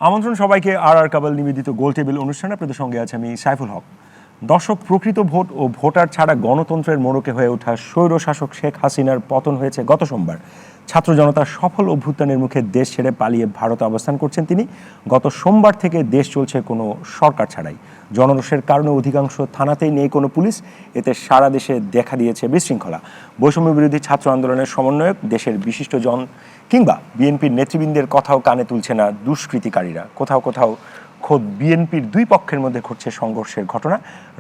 আমন্ত্রণ সবাইকে আর কাবাল নিবেদিত গোল টেবিল অনুষ্ঠানে আপনাদের সঙ্গে আছে আমি সাইফুল হক। দর্শক, প্রকৃত ভোট ও ভোটার ছাড়া গণতন্ত্রের মোড়কে হয়ে ওঠা স্বৈরশাসক শেখ হাসিনার পতন হয়েছে গত সোমবার। ছাত্র জনতার সফল অভ্যুত্থানের মুখে দেশ ছেড়ে পালিয়ে ভারতে অবস্থান করছেন তিনি। গত সোমবার থেকে দেশ চলছে কোনো সরকার ছাড়াই। জনরোষের কারণে অধিকাংশ থানাতেই নেই কোনো পুলিশ। এতে সারা দেশে দেখা দিয়েছে বিশৃঙ্খলা। বৈষম্য বিরোধী ছাত্র আন্দোলনের সমন্বয়ক, দেশের বিশিষ্ট জন কিংবা বিএনপির নেতৃবৃন্দের কথাও কানে তুলছে না দুষ্কৃতিকারীরা। কোথাও কোথাও খোদ বিএনপির দুই পক্ষের মধ্যে ঘটছে সংঘর্ষের ঘটনা।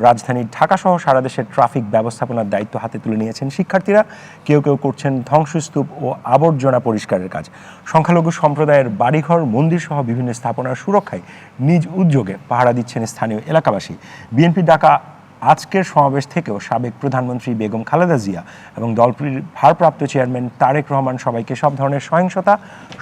রাজধানীর ঢাকাসহ সারা দেশের ট্রাফিক ব্যবস্থাপনার দায়িত্ব হাতে তুলে নিয়েছেন শিক্ষার্থীরা। কেউ কেউ করছেন ধ্বংসস্তূপ ও আবর্জনা পরিষ্কারের কাজ। সংখ্যালঘু সম্প্রদায়ের বাড়িঘর, মন্দির সহ বিভিন্ন স্থাপনার সুরক্ষায় নিজ উদ্যোগে পাহারা দিচ্ছেন স্থানীয় এলাকাবাসী। বিএনপি ডাকা আজকের সমাবেশ থেকেও সাবেক প্রধানমন্ত্রী বেগম খালেদা জিয়া এবং দলটির ভারপ্রাপ্ত চেয়ারম্যান তারেক রহমান সবাইকে সব ধরনের সহিংসতা,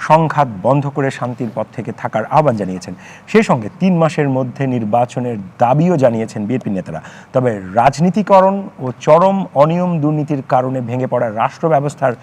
সংঘাত বন্ধ করে শান্তির পথ থেকে থাকার আহ্বান জানিয়েছেন। সেই সঙ্গে 3 মাসের মধ্যে নির্বাচনের দাবিও জানিয়েছেন বিএনপি নেতারা। তবে রাজনীতিকরণ ও চরম অনিয়ম দুর্নীতির কারণে ভেঙে পড়া রাষ্ট্র ব্যবস্থার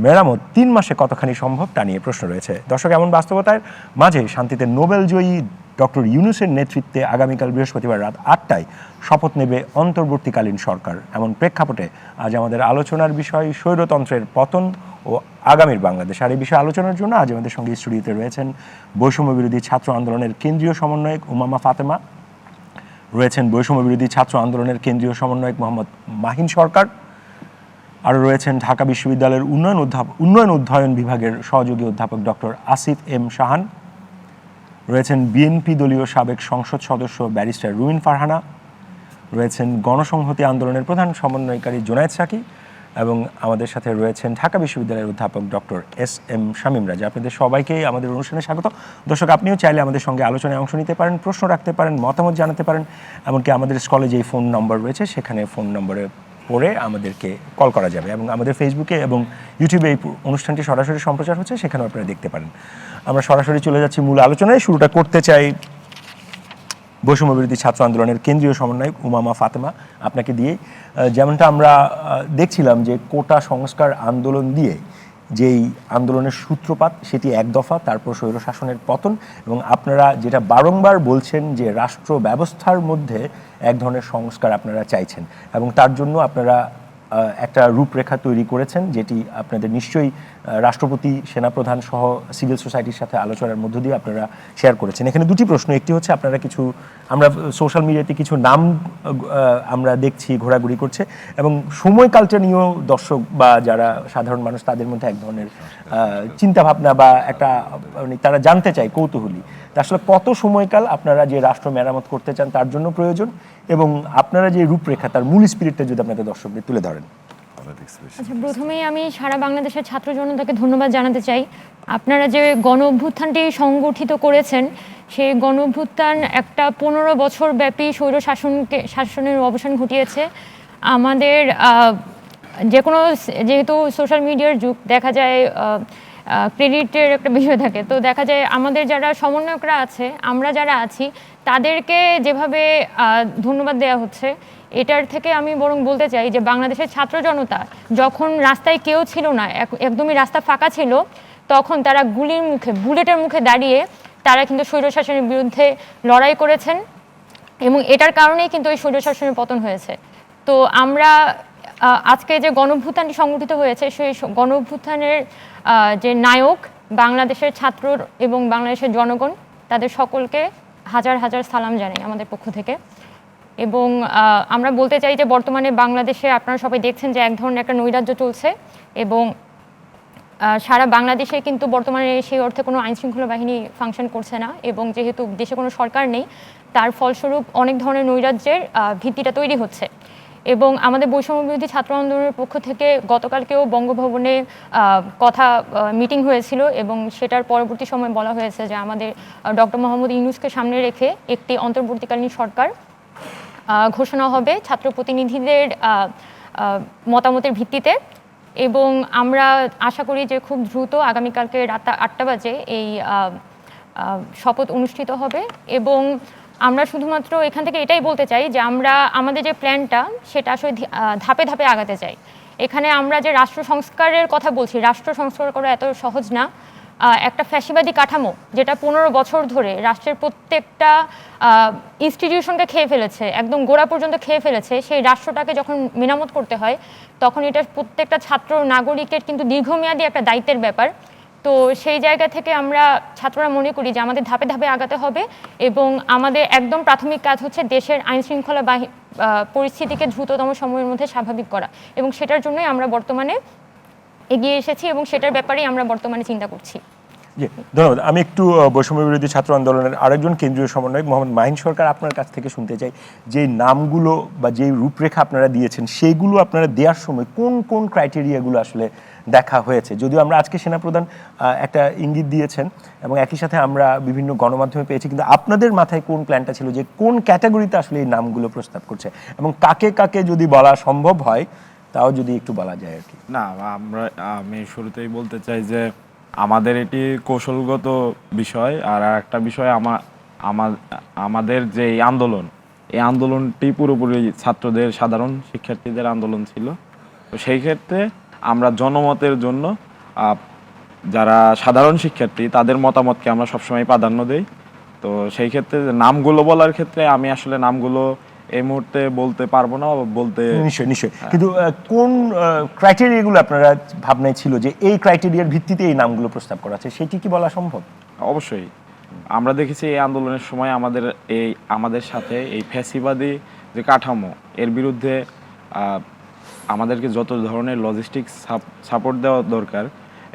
মেরামত 3 মাসে কতখানি সম্ভব তা নিয়ে প্রশ্ন রয়েছে। দর্শক, এমন বাস্তবতার মাঝে শান্তিতে নোবেলজয়ী ডক্টর ইউনূসের নেতৃত্বে আগামীকাল বৃহস্পতিবার রাত 8টায় শপথ নেবে অন্তর্বর্তীকালীন সরকার। এমন প্রেক্ষাপটে আজ আমাদের আলোচনার বিষয় স্বৈরতন্ত্রের পতন ও আগামীর বাংলাদেশ। আর এই বিষয়ে আলোচনার জন্য আজ আমাদের সঙ্গে স্টুডিওতে রয়েছেন বৈষম্য বিরোধী ছাত্র আন্দোলনের কেন্দ্রীয় সমন্বয়ক উমামা ফাতেমা, রয়েছেন বৈষম্য বিরোধী ছাত্র আন্দোলনের কেন্দ্রীয় সমন্বয়ক মোহাম্মদ মাহিন সরকার, আরও রয়েছেন ঢাকা বিশ্ববিদ্যালয়ের উন্নয়ন অধ্যয়ন বিভাগের সহযোগী অধ্যাপক ডক্টর আসিফ এম শাহান, রয়েছেন বিএনপি দলীয় সাবেক সংসদ সদস্য ব্যারিস্টার রুমিন ফারহানা, রয়েছেন গণসংহতি আন্দোলনের প্রধান সমন্বয়কারী জুনায়েদ সাকি এবং আমাদের সাথে রয়েছেন ঢাকা বিশ্ববিদ্যালয়ের অধ্যাপক ডক্টর এস এম শামীম রাজা। আপনাদের সবাইকেই আমাদের অনুষ্ঠানে স্বাগত। দর্শক, আপনিও চাইলে আমাদের সঙ্গে আলোচনায় অংশ নিতে পারেন, প্রশ্ন রাখতে পারেন, মতামত জানাতে পারেন। এমনকি আমাদের স্কলে যেই ফোন নম্বর রয়েছে সেখানে ফোন নম্বরে পড়ে আমাদেরকে কল করা যাবে এবং আমাদের ফেসবুকে এবং ইউটিউবে এই অনুষ্ঠানটি সরাসরি সম্প্রচার হচ্ছে, সেখানেও আপনারা দেখতে পারেন। আমরা সরাসরি চলে যাচ্ছি মূল আলোচনায়। শুরুটা করতে চাই বৈষম্য বিরোধী ছাত্র আন্দোলনের কেন্দ্রীয় সমন্বয়ক উমামা ফাতেমা, আপনাকে দিয়েই। যেমনটা আমরা দেখছিলাম যে কোটা সংস্কার আন্দোলন দিয়ে যেই আন্দোলনের সূত্রপাত, সেটি এক দফা, তারপর স্বৈরশাসনের পতন, এবং আপনারা যেটা বারংবার বলছেন যে রাষ্ট্র ব্যবস্থার মধ্যে এক ধরনের সংস্কার আপনারা চাইছেন এবং তার জন্য আপনারা একটা রূপরেখা তৈরি করেছেন, যেটি আপনাদের নিশ্চয়ই রাষ্ট্রপতি, সেনাপ্রধান সহ সিভিল সোসাইটির সাথে আলোচনার মধ্য দিয়ে আপনারা শেয়ার করেছেন। এখানে দুটি প্রশ্ন। একটি হচ্ছে, আপনারা আমরা সোশ্যাল মিডিয়াতে কিছু নাম আমরা দেখছি ঘোরাঘুরি করছে এবং সময়কালটা নিয়েও দর্শক বা যারা সাধারণ মানুষ তাদের মধ্যে এক ধরনের চিন্তাভাবনা বা একটা তারা জানতে চায়, কৌতূহলী, আসলে কত সময়কাল আপনারা যে রাষ্ট্র মেরামত করতে চান তার জন্য প্রয়োজন, এবং আপনারা যে রূপরেখা তার মূল স্পিরিটটা যদি আপনাদের দর্শকদের তুলে ধরেন। আচ্ছা, প্রথমেই আমি সারা বাংলাদেশের ছাত্র জনতাকে ধন্যবাদ জানাতে চাই। আপনারা যে গণ অভ্যুত্থানটি সংগঠিত করেছেন, সেই গণ অভ্যুত্থান একটা 15 বছর ব্যাপী স্বৈর শাসনের অবসান ঘটিয়েছে। আমাদের যেহেতু সোশ্যাল মিডিয়ার যুগ, দেখা যায় ক্রেডিটের একটা বিষয় থাকে, তো দেখা যায় আমাদের যারা সমন্বয়করা আছে, আমরা যারা আছি, তাদেরকে যেভাবে ধন্যবাদ দেওয়া হচ্ছে, এটার থেকে আমি বরং বলতে চাই যে বাংলাদেশের ছাত্র জনতা যখন রাস্তায় কেউ ছিল না, একদমই রাস্তা ফাঁকা ছিল, তখন তারা বুলেটের মুখে দাঁড়িয়ে তারা কিন্তু স্বৈরশাসনের বিরুদ্ধে লড়াই করেছেন এবং এটার কারণেই কিন্তু এই স্বৈরশাসনের পতন হয়েছে। তো আমরা আজকে যে গণঅভ্যুত্থানটি সংগঠিত হয়েছে, সেই গণঅভ্যুত্থানের যে নায়ক বাংলাদেশের ছাত্র এবং বাংলাদেশের জনগণ, তাদের সকলকে হাজার হাজার সালাম জানাই আমাদের পক্ষ থেকে। এবং আমরা বলতে চাই যে বর্তমানে বাংলাদেশে আপনারা সবাই দেখছেন যে এক ধরনের একটা নৈরাজ্য চলছে এবং সারা বাংলাদেশে কিন্তু বর্তমানে সেই অর্থে কোনো আইনশৃঙ্খলা বাহিনী ফাংশন করছে না, এবং যেহেতু দেশে কোনো সরকার নেই, তার ফলস্বরূপ অনেক ধরনের নৈরাজ্যের ভিত্তিটা তৈরি হচ্ছে। এবং আমাদের বৈষম্য বিরোধী ছাত্র আন্দোলনের পক্ষ থেকে গতকালকেও বঙ্গভবনে মিটিং হয়েছিল এবং সেটার পরবর্তী সময় বলা হয়েছে যে আমাদের ডক্টর মোহাম্মদ ইউনূসকে সামনে রেখে একটি অন্তর্বর্তীকালীন সরকার ঘোষণা হবে ছাত্র প্রতিনিধিদের মতামতের ভিত্তিতে। এবং আমরা আশা করি যে খুব দ্রুত আগামীকালকে রাত 8টা বাজে এই শপথ অনুষ্ঠিত হবে। এবং আমরা শুধুমাত্র এখান থেকে এটাই বলতে চাই যে আমরা আমাদের যে প্ল্যানটা, সেটা আসলে ধাপে ধাপে আগাতে চাই। এখানে আমরা যে রাষ্ট্র সংস্কারের কথা বলছি, রাষ্ট্র সংস্কার করা এত সহজ না। একটা ফ্যাসিবাদী কাঠামো যেটা 15 বছর ধরে রাষ্ট্রের প্রত্যেকটা ইনস্টিটিউশনকে খেয়ে ফেলেছে, একদম গোড়া পর্যন্ত খেয়ে ফেলেছে, সেই রাষ্ট্রটাকে যখন মেরামত করতে হয় তখন এটা প্রত্যেকটা ছাত্র নাগরিকের কিন্তু দীর্ঘমেয়াদী একটা দায়িত্বের ব্যাপার। তো সেই জায়গা থেকে আমরা ছাত্ররা মনে করি যে আমাদের ধাপে ধাপে আগাতে হবে এবং আমাদের একদম প্রাথমিক কাজ হচ্ছে দেশের আইন শৃঙ্খলা পরিস্থিতিকে দ্রুততম সময়ের মধ্যে স্বাভাবিক করা, এবং সেটার জন্যই আমরা বর্তমানে এগিয়ে এসেছি এবং সেটার ব্যাপারেই আমরা বর্তমানে চিন্তা করছি। জি, ধন্যবাদ। আমি একটু বৈষম্য বিরোধী ছাত্র আন্দোলনের আরেকজন কেন্দ্রীয় সমন্বয়ক মোহাম্মদ মাহিন সরকার, আপনার কাছ থেকে শুনতে চাই যে নামগুলো বা যে রূপরেখা আপনারা দিয়েছেন সেইগুলো আপনারা দেওয়ার সময় কোন কোন ক্রাইটেরিয়াগুলো আসলে দেখা হয়েছে? যদিও আমরা আজকে সেনাপ্রধান একটা ইঙ্গিত দিয়েছেন এবং একই সাথে আমরা বিভিন্ন গণমাধ্যমে পেয়েছি, কিন্তু আপনাদের মাথায় কোন প্ল্যানটা ছিল যে কোন ক্যাটাগরিতে আসলে এই নামগুলো প্রস্তাব করছে এবং কাকে কাকে যদি বলা সম্ভব হয় তাও যদি একটু বলা যায় আর কি। না, আমি শুরুতেই বলতে চাই যে আমাদের এটি কৌশলগত বিষয়, আর একটা বিষয় আমাদের যে এই আন্দোলনটি পুরোপুরি ছাত্রদের, সাধারণ শিক্ষার্থীদের আন্দোলন ছিল। তো সেই ক্ষেত্রে আমরা জনমতের জন্য যারা সাধারণ শিক্ষার্থী তাদের মতামতকে আমরা সবসময় প্রাধান্য দেই। তো সেই ক্ষেত্রে নামগুলো বলার ক্ষেত্রে আমি আসলে নামগুলো এই মুহূর্তে বলতে পারবো না, বলতে নিশ্চয়ই কিন্তু কোন ক্রাইটেরিয়াগুলো আপনারা ভাবনায় ছিল যে এই ক্রাইটেরিয়ার ভিত্তিতে এই নামগুলো প্রস্তাব করা আছে, সেটি কি বলা সম্ভব? অবশ্যই আমরা দেখেছি এই আন্দোলনের সময় আমাদের সাথে এই ফ্যাসিবাদী যে কাঠামো এর বিরুদ্ধে আমাদেরকে যত ধরনের লজিস্টিক সাপোর্ট দেওয়া দরকার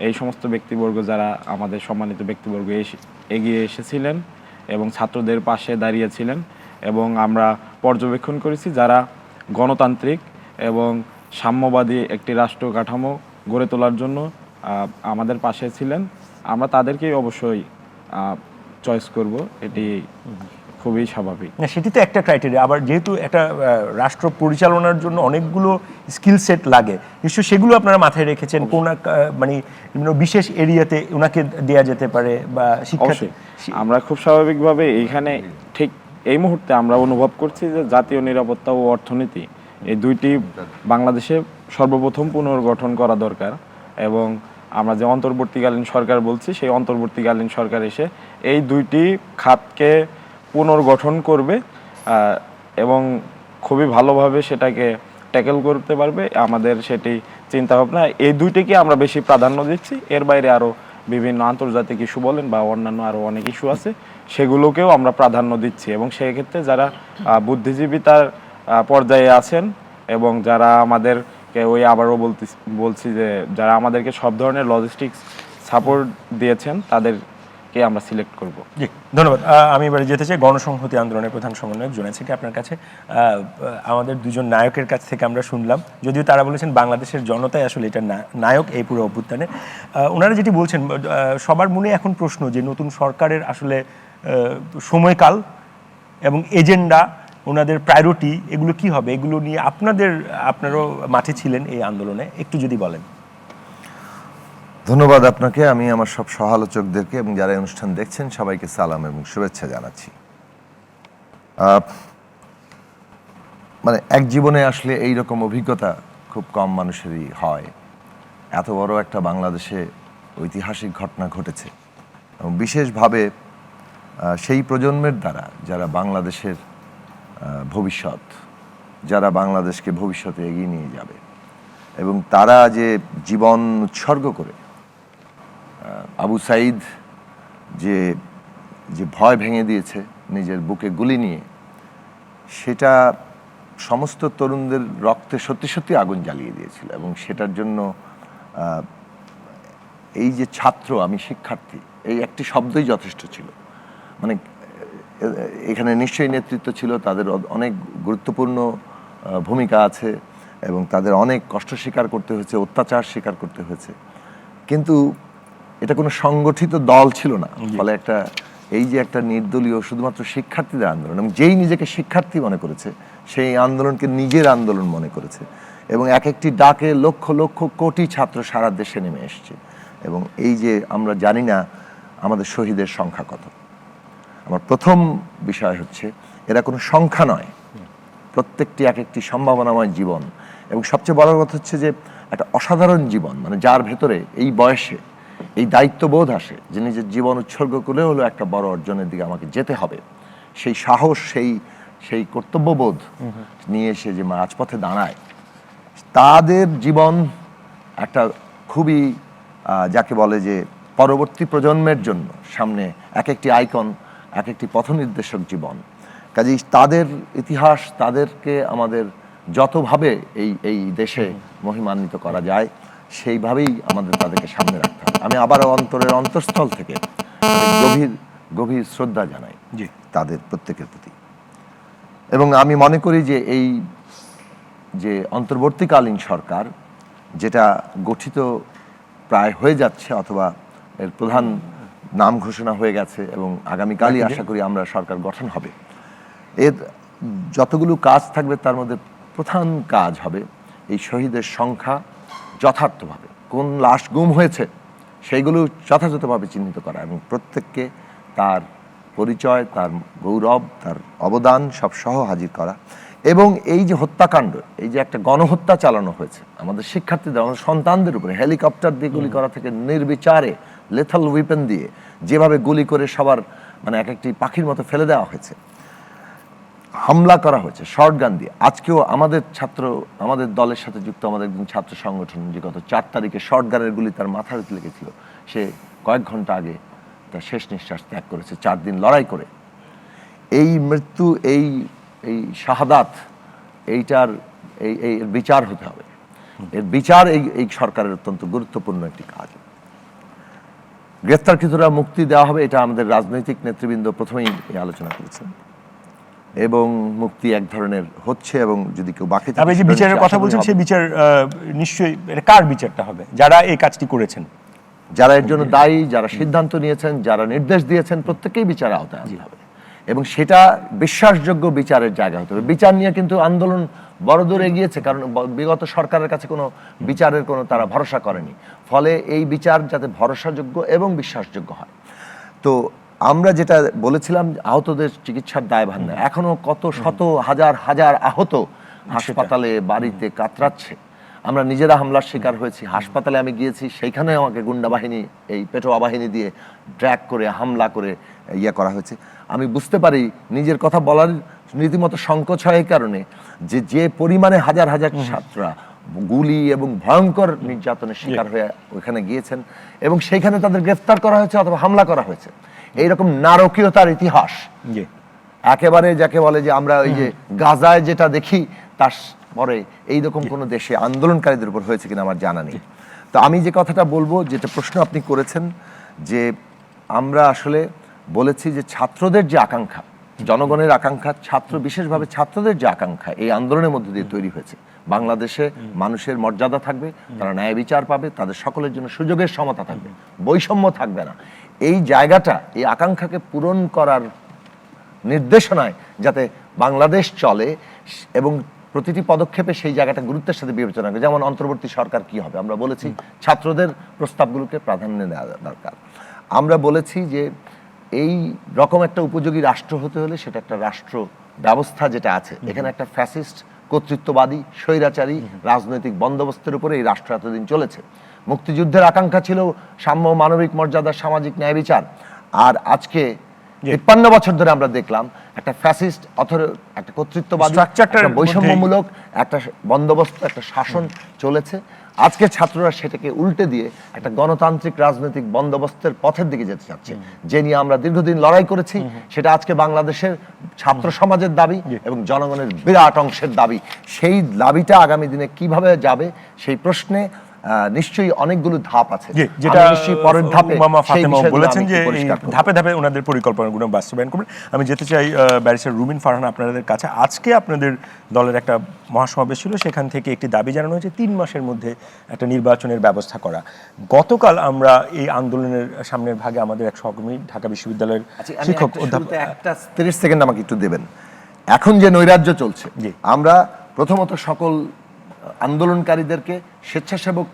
এই সমস্ত ব্যক্তিবর্গ, যারা আমাদের সম্মানিত ব্যক্তিবর্গ এগিয়ে এসেছিলেন এবং ছাত্রদের পাশে দাঁড়িয়েছিলেন। এবং আমরা পর্যবেক্ষণ করেছি যারা গণতান্ত্রিক এবং সাম্যবাদী একটি রাষ্ট্র কাঠামো গড়ে তোলার জন্য আমাদের পাশে ছিলেন। আমরা তাদেরকেই অবশ্যই চয়েস করব, এটি খুবই স্বাভাবিক। না, সেটি তো একটা ক্রাইটেরিয়া। আবার যেহেতু একটা রাষ্ট্র পরিচালনার জন্য অনেকগুলো স্কিল সেট লাগে, নিশ্চয়ই সেগুলো আপনারা মাথায় রেখেছেন কোন মানে বিশেষ এরিয়াতে ওনাকে দেয়া যেতে পারে বা শিক্ষার্থী। আমরা খুব স্বাভাবিকভাবে এইখানে ঠিক এই মুহূর্তে আমরা অনুভব করছি যে জাতীয় নিরাপত্তা ও অর্থনীতি এই দুইটি বাংলাদেশে সর্বপ্রথম পুনর্গঠন করা দরকার। এবং আমরা যে অন্তর্বর্তীকালীন সরকার বলছি, সেই অন্তর্বর্তীকালীন সরকার এসে এই দুইটি খাতকে পুনর্গঠন করবে এবং খুবই ভালোভাবে সেটাকে ট্যাকেল করতে পারবে। আমাদের সেটি চিন্তাভাবনা, এই দুইটিকে আমরা বেশি প্রাধান্য দিচ্ছি। এর বাইরে আরও বিভিন্ন আন্তর্জাতিক ইস্যু বলেন বা অন্যান্য আরও অনেক ইস্যু আছে, সেগুলোকেও আমরা প্রাধান্য দিচ্ছি। এবং সেক্ষেত্রে যারা বুদ্ধিজীবী তার পর্যায়ে আছেন এবং যারা আমাদেরকে আবারও বলছি যে যারা আমাদেরকে সব ধরনের লজিস্টিক্স সাপোর্ট দিয়েছেন তাদেরকে আমরা সিলেক্ট করব। জি, ধন্যবাদ। আমি এবারে যেতে চাই গণসংহতি আন্দোলনের প্রধান সমন্বয়ক জুনায়েদ সিটি আপনার কাছে। আমাদের দুজন নায়কের কাছ থেকে আমরা শুনলাম, যদিও তারা বলেছেন বাংলাদেশের জনতাই আসলে এটা নায়ক এই পুরো অভ্যুত্থানে। ওনারা যেটি বলছেন, সবার মনে এখন প্রশ্ন যে নতুন সরকারের আসলে সময়কাল এবং এজেন্ডা, ওনাদের প্রায়োরিটি এগুলো কি হবে, এগুলো নিয়ে আপনারাও মাঠে ছিলেন এই আন্দোলনে, একটু যদি বলেন। ধন্যবাদ আপনাকে। আমি আমার সব সহালোচকদেরকে এবং যারা অনুষ্ঠান দেখছেন সবাইকে সালাম এবং শুভেচ্ছা জানাচ্ছি। মানে এক জীবনে আসলে এই রকম অভিজ্ঞতা খুব কম মানুষেরই হয়। এত বড় একটা বাংলাদেশে ঐতিহাসিক ঘটনা ঘটেছে এবং বিশেষভাবে সেই প্রজন্মের দ্বারা যারা বাংলাদেশের ভবিষ্যৎ, যারা বাংলাদেশকে ভবিষ্যতে এগিয়ে নিয়ে যাবে, এবং তারা যে জীবন উৎসর্গ করে আবু সাঈদ যে ভয় ভেঙে দিয়েছে নিজের বুকে গুলি নিয়ে, সেটা সমস্ত তরুণদের রক্তে সত্যি সত্যি আগুন জ্বালিয়ে দিয়েছিল। এবং সেটার জন্য এই যে ছাত্র, আমি শিক্ষার্থী, এই একটি শব্দই যথেষ্ট ছিল। মানে এখানে নিশ্চয়ই নেতৃত্ব ছিল, তাদের অনেক গুরুত্বপূর্ণ ভূমিকা আছে এবং তাদের অনেক কষ্ট স্বীকার করতে হয়েছে, অত্যাচার স্বীকার করতে হয়েছে, কিন্তু এটা কোনো সংগঠিত দল ছিল না। ফলে এই যে একটা নির্দলীয় শুধুমাত্র শিক্ষার্থীদের আন্দোলন, এবং যেই নিজেকে শিক্ষার্থী মনে করেছে সেই আন্দোলনকে নিজের আন্দোলন মনে করেছে, এবং এক একটি ডাকে লক্ষ লক্ষ কোটি ছাত্র সারা দেশে নেমে এসছে। এবং এই যে আমরা জানি না আমাদের শহীদের সংখ্যা কত। আমার প্রথম বিষয় হচ্ছে এরা কোনো সংখ্যা নয়, প্রত্যেকটি এক একটি সম্ভাবনাময় জীবন। এবং সবচেয়ে বড় কথা হচ্ছে যে একটা অসাধারণ জীবন, মানে যার ভেতরে এই বয়সে এই দায়িত্ববোধ আসে যে নিজের জীবন উৎসর্গ করে হলো একটা বড় অর্জনের দিকে আমাকে যেতে হবে, সেই সাহস, সেই কর্তব্যবোধ নিয়ে এসে যে রাজপথে দাঁড়ায়, তাদের জীবন একটা খুবই যাকে বলে যে পরবর্তী প্রজন্মের জন্য সামনে এক একটি আইকন, এক একটি পথনির্দেশক জীবন। কাজেই তাদের ইতিহাস, তাদেরকে আমাদের যতভাবে এই দেশে মহিমান্বিত করা যায় সেইভাবেই আমাদের তাদেরকে সামনে রাখতে হবে। আমি আবারও অন্তরের অন্তঃস্থল থেকে গভীর গভীর শ্রদ্ধা জানাই জি তাদের প্রত্যেকের প্রতি। এবং আমি মনে করি যে এই যে অন্তর্বর্তীকালীন সরকার যেটা গঠিত প্রায় হয়ে যাচ্ছে অথবা এর প্রধান নাম ঘোষণা হয়ে গেছে এবং আগামীকালই আশা করি আমরা সরকার গঠন হবে, এর যতগুলো কাজ থাকবে তার মধ্যে প্রধান কাজ হবে এই শহীদের সংখ্যা যথার্থভাবে, কোন লাশ গুম হয়েছে সেইগুলো যথাযথভাবে চিহ্নিত করা এবং প্রত্যেককে তার পরিচয়, তার গৌরব, তার অবদান সব সহ হাজির করা। এবং এই যে হত্যাকাণ্ড, এই যে একটা গণহত্যা চালানো হয়েছে আমাদের শিক্ষার্থীদের, আমাদের সন্তানদের উপরে হেলিকপ্টার দিয়ে গুলি করা থেকে নির্বিচারে লেথাল উইপেন দিয়ে যেভাবে গুলি করে সবার মানে এক একটি পাখির মতো ফেলে দেওয়া হয়েছে, হামলা করা হয়েছে শর্ট গান দিয়ে। আজকেও আমাদের দলের সাথে যুক্ত আমাদের একজন ছাত্র সংগঠন যে গত 4 তারিখে শর্ট গানের গুলি তার মাথার লেগেছিল, সে কয়েক ঘন্টা আগে তার শেষ নিঃশ্বাস ত্যাগ করেছে 4 দিন লড়াই করে। এই মৃত্যু, এই শাহাদাত, এইটার এই বিচার হতে হবে। এর বিচার এই সরকারের অত্যন্ত গুরুত্বপূর্ণ একটি কাজ। গ্রেফতারকৃতরা মুক্তি দেওয়া হবে, এটা আমাদের রাজনৈতিক নেতৃবৃন্দ প্রথমেই এই আলোচনা করেছেন এবং মুক্তি এক ধরনের হচ্ছে। এবং যদি কেউ বাকি থাকে, তবে যে বিচারের কথা বলছেন সেই বিচার নিশ্চয়ই এটা কার বিচারটা হবে? যারা এই কাজটি করেছেন, যারা এর জন্য দায়ী, যারা সিদ্ধান্ত নিয়েছেন, যারা নির্দেশ দিয়েছেন, প্রত্যেকেই বিচার আওতায় আনতে হবে এবং সেটা বিশ্বাসযোগ্য বিচারের জায়গা হতে হবে। বিচার নিয়ে কিন্তু আন্দোলন বড় দূর এগিয়েছে, কারণ বিগত সরকারের কাছে কোনো বিচারের কোনো তারা ভরসা করেনি। ফলে এই বিচার যাতে ভরসাযোগ্য এবং বিশ্বাসযোগ্য হয়। তো আমরা যেটা বলেছিলাম, আহতদের চিকিৎসার দায়ভার নেই, এখনো কত শত হাজার হাজার আহত হাসপাতালে বাড়িতে কাতরাচ্ছে। আমরা নিজেরা হামলার শিকার হয়েছি, হাসপাতালে আমি গিয়েছি, সেইখানে আমাকে গুন্ডা বাহিনী, এই পেটোয়া বাহিনী দিয়ে ড্র্যাগ করে হামলা করে করা হয়েছে। আমি বুঝতে পারি নিজের কথা বলার রীতিমতো সংকোচ হয় এই কারণে যে পরিমাণে হাজার হাজার ছাত্ররা গুলি এবং ভয়ঙ্কর নির্যাতনের শিকার হয়ে ওখানে গিয়েছেন এবং সেইখানে তাদের গ্রেফতার করা হয়েছে অথবা হামলা করা হয়েছে। এইরকম নারকীয়তার ইতিহাস একেবারে যাকে বলে যে আমরা ওই যে গাজায় যেটা দেখি তার পরে এইরকম কোনো দেশে আন্দোলনকারীদের উপর হয়েছে কিনা আমার জানা নেই। তো আমি যে কথাটা বলবো, যেটা প্রশ্ন আপনি করেছেন, যে আমরা আসলে বলেছি যে ছাত্রদের যে আকাঙ্ক্ষা, জনগণের আকাঙ্ক্ষা, বিশেষভাবে ছাত্রদের যে আকাঙ্ক্ষা এই আন্দোলনের মধ্যে দিয়ে তৈরি হয়েছে, বাংলাদেশে মানুষের মর্যাদা থাকবে, তারা ন্যায় বিচার পাবে, তাদের সকলের জন্য সুযোগের সমতা থাকবে, বৈষম্য থাকবে না। এই জায়গাটা, এই আকাঙ্ক্ষাকে পূরণ করার নির্দেশনায় যাতে বাংলাদেশ চলে এবং প্রতিটি পদক্ষেপে সেই জায়গাটা গুরুত্বের সাথে বিবেচনা করে। যেমন অন্তর্বর্তী সরকার কি হবে, আমরা বলেছি ছাত্রদের প্রস্তাবগুলোকে প্রাধান্য দেওয়া দরকার। আমরা বলেছি যে এই রকম একটা উপযোগী রাষ্ট্র হতে হলে সেটা একটা রাষ্ট্র ব্যবস্থা যেটা আছে, এখানে একটা ফ্যাসিস্ট, কর্তৃত্ববাদী, স্বৈরাচারী রাজনৈতিক বন্দোবস্তের উপরে এই রাষ্ট্র এতদিন চলেছে। মুক্তিযুদ্ধের আকাঙ্ক্ষা ছিল সাম্য, মানবিক মর্যাদা, সামাজিক ন্যায় বিচার। আর আজকে ৫৩ বছর ধরে আমরা দেখলাম একটা ফ্যাসিস্ট, একটা কর্তৃত্ববাদী, একটা বৈষম্যমূলক একটা বন্দোবস্ত, একটা শাসন চলেছে। আজকে ছাত্ররা সেটাকে উল্টে দিয়ে একটা গণতান্ত্রিক রাজনৈতিক বন্দোবস্তের পথের দিকে যেতে চাচ্ছে, যে নিয়ে আমরা দীর্ঘদিন লড়াই করেছি। সেটা আজকে বাংলাদেশের ছাত্র সমাজের দাবি এবং জনগণের বিরাট অংশের দাবি। সেই দাবিটা আগামী দিনে কিভাবে যাবে সেই প্রশ্নে নিশ্চয়ই অনেকগুলো ধাপ আছে, যেটা পরের ধাপে বলেছেন যে ধাপে ধাপে ওনাদের পরিকল্পনাগুলো বাস্তবায়ন করবেন। আমি যেতে চাই ব্যারিস্টার রুমিন ফারহান আপনাদের কাছে। আজকে আপনাদের দলের একটা মহাসমাবেশ ছিল, সেখান থেকে একটি দাবি জানানো হয়েছে 3 মাসের মধ্যে একটা নির্বাচনের ব্যবস্থা করা। গতকাল আমরা এই আন্দোলনের সামনের ভাগে আমাদের এক সহকর্মী ঢাকা বিশ্ববিদ্যালয়ের শিক্ষক অধ্যাপক, একটা 30 সেকেন্ড আমাকে একটু দেবেন। এখন যে নৈরাজ্য চলছে, আমরা প্রথমত সকল আন্দোলনকারীদেরকে স্বেচ্ছাসেবক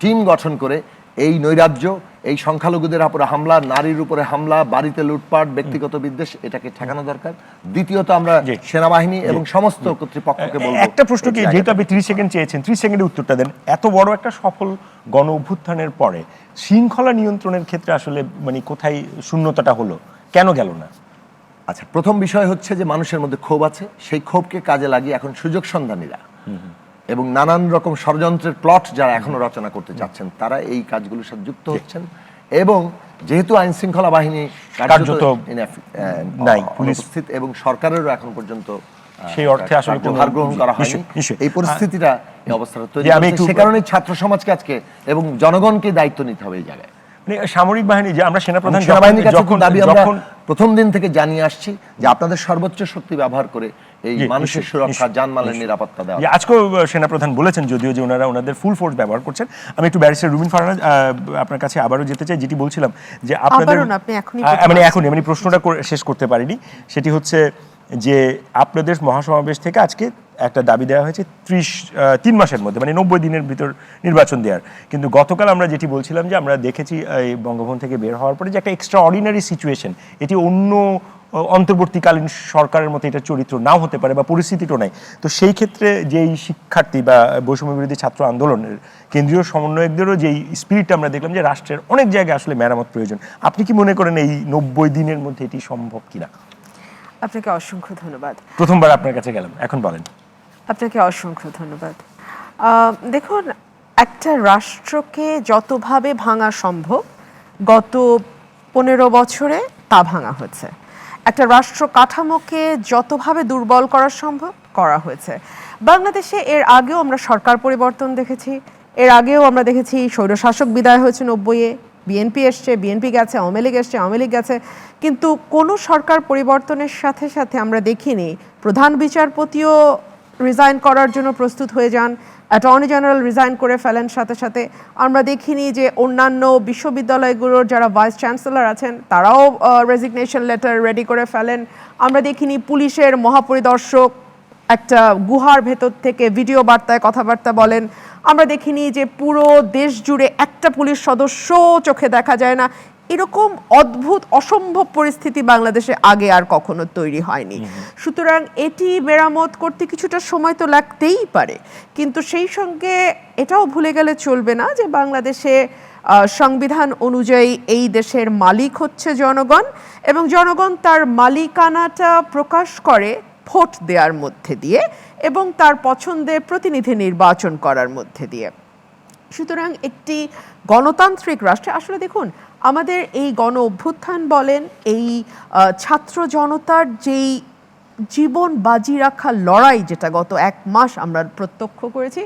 টিম গঠন করে এই নৈরাজ্য, এই সংখ্যালঘুদের উপরে হামলা, নারীর উপরে হামলা, বাড়িতে লুটপাট, ব্যক্তিগত বিদ্বেষ, এটাকে ঠেকানো দরকার। দ্বিতীয়ত আমরা সেনাবাহিনী এবং সমস্ত কর্তৃপক্ষকে বলবো, একটা প্রশ্ন কি, যেহেতু আপনি 30 সেকেন্ড চেয়েছেন, 30 সেকেন্ডে উত্তরটা দেন। এত বড় একটা সফল গণ অভ্যুত্থানের পরে শৃঙ্খলা নিয়ন্ত্রণের ক্ষেত্রে আসলে মানে কোথায় শূন্যতাটা হলো, কেন গেল না? আচ্ছা, প্রথম বিষয় হচ্ছে যে মানুষের মধ্যে ক্ষোভ আছে, সেই ক্ষোভকে কাজে লাগিয়ে এখন সুযোগ সন্ধানীরা এবং নানান রকম ষড়যন্ত্রের প্লট যারা এখনো রচনা করতে চাচ্ছেন, তারা এই কাজগুলোর সাথে যুক্ত হচ্ছেন। এবং যেহেতু আইন শৃঙ্খলা বাহিনী কার্যত নাই, পুলিশ উপস্থিত, এবং সরকারেরও এখন পর্যন্ত সেই অর্থে আসলে কোনো ভার গ্রহণ করা হয়নি, এই পরিস্থিতিটা, এই অবস্থাটা তৈরি হয়েছে। সে কারণে ছাত্র সমাজকে আজকে এবং জনগণকে দায়িত্ব নিতে হবে এই জায়গায়। মানে সামরিক বাহিনী, যে আমরা সেনাপ্রধান সেনাবাহিনীর কাছে দাবি আমরা প্রথম দিন থেকে জানিয়ে আসছি যে আপনাদের সর্বোচ্চ শক্তি ব্যবহার করে এই মানুষের সুরক্ষা, জানমালের নিরাপত্তা দেওয়া। আজকেও সেনাপ্রধান বলেছেন যদিও যে ওনারা ওনাদের ফুল ফোর্স ব্যবহার করছেন। আমি একটু ব্যারিস্টার রুবিন ফারহানা আপনার কাছে আবারও যেতে চাই, যেটি বলছিলাম যে আপনাদের মানে এখনই আমি প্রশ্নটা শেষ করতে পারিনি, সেটি হচ্ছে যে আপনাদের মহাসমাবেশ থেকে আজকে একটা দাবি দেওয়া হয়েছে 3 মাসের মধ্যে, মানে 90 দিনের ভিতর নির্বাচন দেওয়ার। কিন্তু গতকাল আমরা যেটি বলছিলাম যে আমরা দেখেছি এই বঙ্গভবন থেকে বের হওয়ার পরে যে একটা এক্সট্রা অর্ডিনারি সিচুয়েশন, এটি অন্য অন্তর্বর্তীকালীন সরকারের মতো এটা চরিত্র নাও হতে পারে বা পরিস্থিতিটাও নাই। তো সেই ক্ষেত্রে যেই শিক্ষার্থী বা বৈষম্য বিরোধী ছাত্র আন্দোলনের কেন্দ্রীয় সমন্বয়কদেরও যেই স্পিরিটটা আমরা দেখলাম যে রাষ্ট্রের অনেক জায়গায় আসলে মেরামত প্রয়োজন, আপনি কি মনে করেন এই 90 দিনের মধ্যে এটি সম্ভব কিনা? আপনাকে অসংখ্য ধন্যবাদ। প্রথমবার আপনার কাছে গেলাম, এখন বলেন। আপনাকে অসংখ্য ধন্যবাদ। দেখুন, একটা রাষ্ট্রকে যতভাবে ভাঙা সম্ভব গত 15 বছরে তা ভাঙা হয়েছে। একটা রাষ্ট্র কাঠামোকে যতভাবে দুর্বল করা সম্ভব করা হয়েছে। বাংলাদেশে এর আগেও আমরা সরকার পরিবর্তন দেখেছি, এর আগেও আমরা দেখেছি স্বৈরশাসক বিদায় হয়েছে 90-এ, বিএনপি এসছে, বিএনপি গেছে, আওয়ামী লীগ এসছে, আওয়ামী লীগ গেছে, কিন্তু কোনো সরকার পরিবর্তনের সাথে সাথে আমরা দেখিনি প্রধান বিচারপতিও রিজাইন করার জন্য প্রস্তুত হয়ে যান, অ্যাটর্নি জেনারেল রিজাইন করে ফেলেন সাথে সাথে। আমরা দেখিনি যে অন্যান্য বিশ্ববিদ্যালয়গুলোর যারা ভাইস চ্যান্সেলর আছেন তারাও রেজিগনেশন লেটার রেডি করে ফেলেন। আমরা দেখিনি পুলিশের মহাপরিদর্শক একটা গুহার ভেতর থেকে ভিডিও বার্তায় কথাবার্তা বলেন। আমরা দেখিনি যে পুরো দেশ জুড়ে একটা পুলিশ সদস্য চোখে দেখা যায় না। এরকম অদ্ভুত অসম্ভব পরিস্থিতি বাংলাদেশে আগে আর কখনো তৈরি হয়নি। সুতরাং এটি মেরামত করতে কিছুটা সময় তো লাগতেই পারে, কিন্তু সেই সঙ্গে এটাও ভুলে গেলে চলবে না যে বাংলাদেশে সংবিধান অনুযায়ী এই দেশের মালিক হচ্ছে জনগণ, এবং জনগণ তার মালিকানাটা প্রকাশ করে ভোট দেওয়ার মধ্যে দিয়ে এবং তার পছন্দের প্রতিনিধি নির্বাচন করার মধ্যে দিয়ে। সুতরাং একটি গণতান্ত্রিক রাষ্ট্রে আসলে দেখুন, আমাদের এই গণ অভ্যুত্থান বলেন, এই ছাত্র জনতার যেই জীবন বাজি রাখা লড়াই যেটা গত 1 মাস আমরা প্রত্যক্ষ করেছি,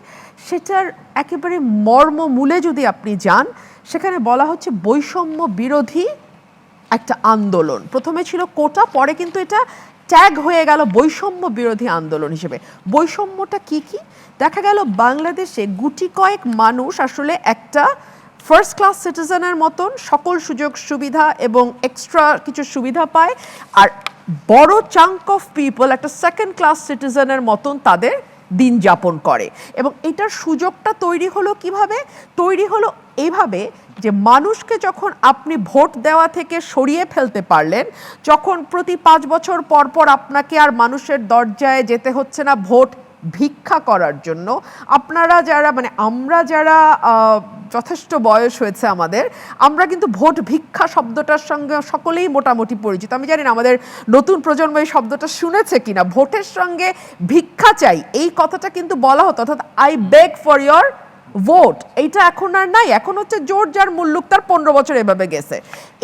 সেটার একেবারে মর্মমূলে যদি আপনি যান, সেখানে বলা হচ্ছে বৈষম্য বিরোধী একটা আন্দোলন। প্রথমে ছিল কোটা, পরে কিন্তু এটা ট্যাগ হয়ে গেল বৈষম্য বিরোধী আন্দোলন হিসেবে। বৈষম্যটা কি কি? দেখা গেল বাংলাদেশে গুটি কয়েক মানুষ আসলে একটা ফার্স্ট ক্লাস সিটিজেনের মতন সকল সুযোগ সুবিধা এবং এক্সট্রা কিছু সুবিধা পায়, আর বড় চাঙ্ক অফ পিপল একটা সেকেন্ড ক্লাস সিটিজেনের মতন তাদের দিন যাপন করে। এবং এটার সুযোগটা তৈরি হলো কিভাবে? তৈরি হলো এইভাবে যে মানুষকে যখন আপনি ভোট দেওয়া থেকে সরিয়ে ফেলতে পারলেন, যখন প্রতি 5 বছর পর পর আপনাকে আর মানুষের দরজায় যেতে হচ্ছে না ভোট ভিক্ষা করার জন্য। আপনারা যারা মানে আমরা যারা যথেষ্ট বয়স হয়েছে আমাদের, আমরা কিন্তু ভোট ভিক্ষা শব্দটার সঙ্গে সকলেই মোটামুটি পরিচিত। আমি জানি না আমাদের নতুন প্রজন্ম এই শব্দটা শুনেছে কিনা। ভোটের সঙ্গে ভিক্ষা চাই এই কথাটা কিন্তু বলা হতো, অর্থাৎ I beg for your vote. এইটা এখন আর নাই, এখন হচ্ছে জোর যার মুল্লুক তার 15 বছর এভাবে গেছে।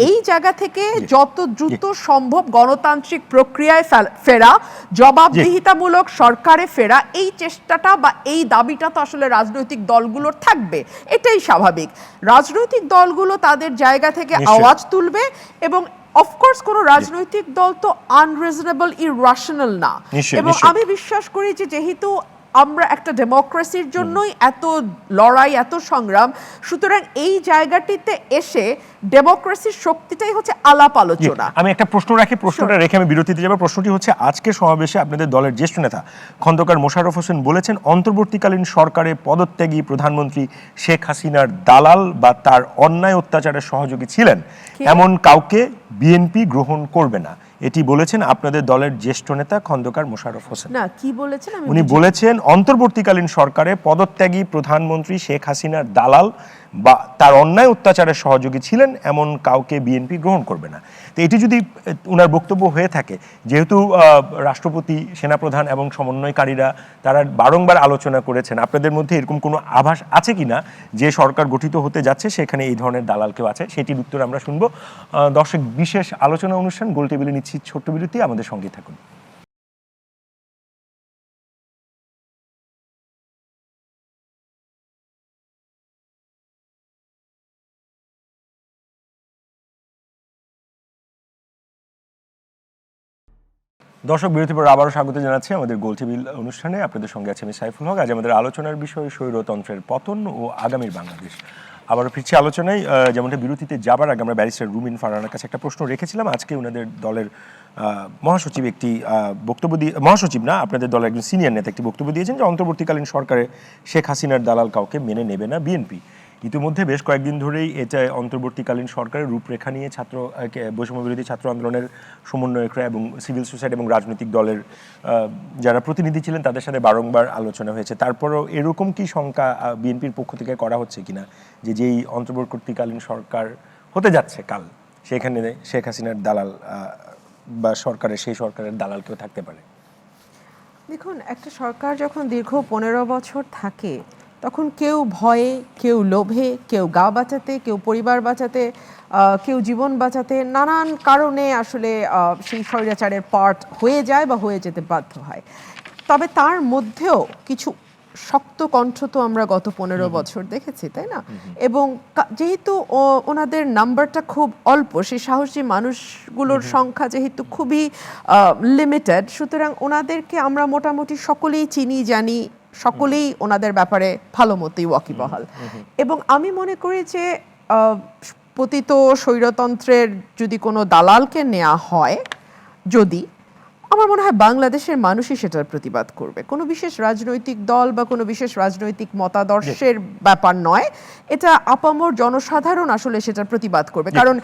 এই জায়গা থেকে যত দ্রুত সম্ভব গণতান্ত্রিক প্রক্রিয়ায় ফেরা, জবাবদিহিতামূলক সরকারে ফেরা, এই চেষ্টাটা বা এই দাবিটা তো আসলে রাজনৈতিক দলগুলোর থাকবে, এটাই স্বাভাবিক। রাজনৈতিক দলগুলো তাদের জায়গা থেকে আওয়াজ তুলবে, এবং অফকোর্স কোনো রাজনৈতিক দল তো আনরিজনেবল ইররাশনাল না। এবং আমি বিশ্বাস করি যে যেহেতু আমরা একটা ডেমোক্রেসির জন্যই এত লড়াই, এত সংগ্রাম। সুতরাং এই জায়গাটিতে এসে ডেমোক্রেসির শক্তিটাই হচ্ছে আলাপ আলোচনা। আমি একটা প্রশ্ন রাখি, প্রশ্নটা রেখে আমি বিরতিতে যাব। প্রশ্নটি হচ্ছে, আজকে সমাবেশে আপনাদের দলের জ্যেষ্ঠ নেতা খন্দকার মোশাররফ হোসেন বলেছেন অন্তর্বর্তীকালীন সরকারে পদত্যাগী প্রধানমন্ত্রী শেখ হাসিনার দালাল বা তার অন্যায় অত্যাচারের সহযোগী ছিলেন এমন কাউকে বিএনপি গ্রহণ করবে না। এটি বলেছেন আপনাদের দলের জ্যেষ্ঠ নেতা খন্দকার মোশাররফ হোসেন। না, কি বলেছেন আমি উনি বলেছেন অন্তর্বর্তীকালীন সরকারে পদত্যাগী প্রধানমন্ত্রী শেখ হাসিনার দালাল বা তার অন্যায় অত্যাচারের সহযোগী ছিলেন এমন কাউকে বিএনপি গ্রহণ করবে না। তো এটি যদি উনার বক্তব্য হয়ে থাকে, যেহেতু রাষ্ট্রপতি, সেনাপ্রধান এবং সমন্বয়কারীরা তারা বারংবার আলোচনা করেছেন, আপনাদের মধ্যে এরকম কোনো আভাস আছে কিনা যে সরকার গঠিত হতে যাচ্ছে সেখানে এই ধরনের দালাল কেউ আছে? সেটির উত্তর আমরা শুনবো। দর্শক, বিশেষ আলোচনা অনুষ্ঠান গোল টেবিলে নিচ্ছি ছোট্ট বিরতি, আমাদের সঙ্গে থাকুন। দর্শক, বিরতির পর আবারও স্বাগত জানাচ্ছি আমাদের গোল টেবিল অনুষ্ঠানে। আপনাদের সঙ্গে আছে আমি সাইফুল হক। আজ আমাদের আলোচনার বিষয় স্বৈরতন্ত্রের পতন ও আগামীর বাংলাদেশ। আবারও ফিরছি আলোচনায়। যেমনটা বিরতিতে যাবার আগে আমরা ব্যারিস্টার রুমিন ফারহানার কাছে একটা প্রশ্ন রেখেছিলাম। আজকে ওনাদের দলের মহাসচিব একটি বক্তব্য দিয়ে, মহাসচিব না, আপনাদের দলের একজন সিনিয়র নেতা একটি বক্তব্য দিয়েছেন যে অন্তর্বর্তীকালীন সরকারে শেখ হাসিনার দালাল কাউকে মেনে নেবে না বিএনপি। ইতিমধ্যে বেশ কয়েকদিন ধরেই এটা অন্তর্বর্তীকালীন সরকারের রূপরেখা নিয়ে বৈষম্য বিরোধী ছাত্র আন্দোলনের সমন্বয়করা এবং সিভিল সোসাইটি এবং রাজনৈতিক দলের যারা প্রতিনিধি ছিলেন তাদের সাথে বারংবার আলোচনা হয়েছে। তারপরও এরকম কি শঙ্কা বিএনপির পক্ষ থেকে করা হচ্ছে কিনা যে যেই অন্তর্বর্তীকালীন সরকার হতে যাচ্ছে কাল, সেখানে শেখ হাসিনার দালাল বা সেই সরকারের দালাল কেউ থাকতে পারে? দেখুন, একটা সরকার যখন দীর্ঘ 15 বছর থাকে তখন কেউ ভয়ে, কেউ লোভে, কেউ গা বাঁচাতে, কেউ পরিবার বাঁচাতে, কেউ জীবন বাঁচাতে, নানান কারণে আসলে সেই স্বৈরাচারের পার্ট হয়ে যায় বা হয়ে যেতে বাধ্য হয়। তবে তার মধ্যেও কিছু শক্ত কণ্ঠ তো আমরা গত 15 বছর দেখেছি, তাই না? এবং যেহেতু ওনাদের নাম্বারটা খুব অল্প, সেই সাহসী মানুষগুলোর সংখ্যা যেহেতু খুবই লিমিটেড, সুতরাং ওনাদেরকে আমরা মোটামুটি সকলেই চিনি, জানি, সকলেই ওনাদের ব্যাপারে ভালো মতোই ওয়াকিবহাল। এবং আমি মনে করি যে পতিত স্বৈরতন্ত্রের যদি কোনো দালালকে নেওয়া হয়, যদি, আমার মনে হয় বাংলাদেশের মানুষই সেটার প্রতিবাদ করবে। কোনো বিশেষ রাজনৈতিক দল বা কোনো বিশেষ রাজনৈতিক মতাদর্শের ব্যাপার নয়, এটা আপামর জনসাধারণ আসলে সেটার প্রতিবাদ করবে। কারণ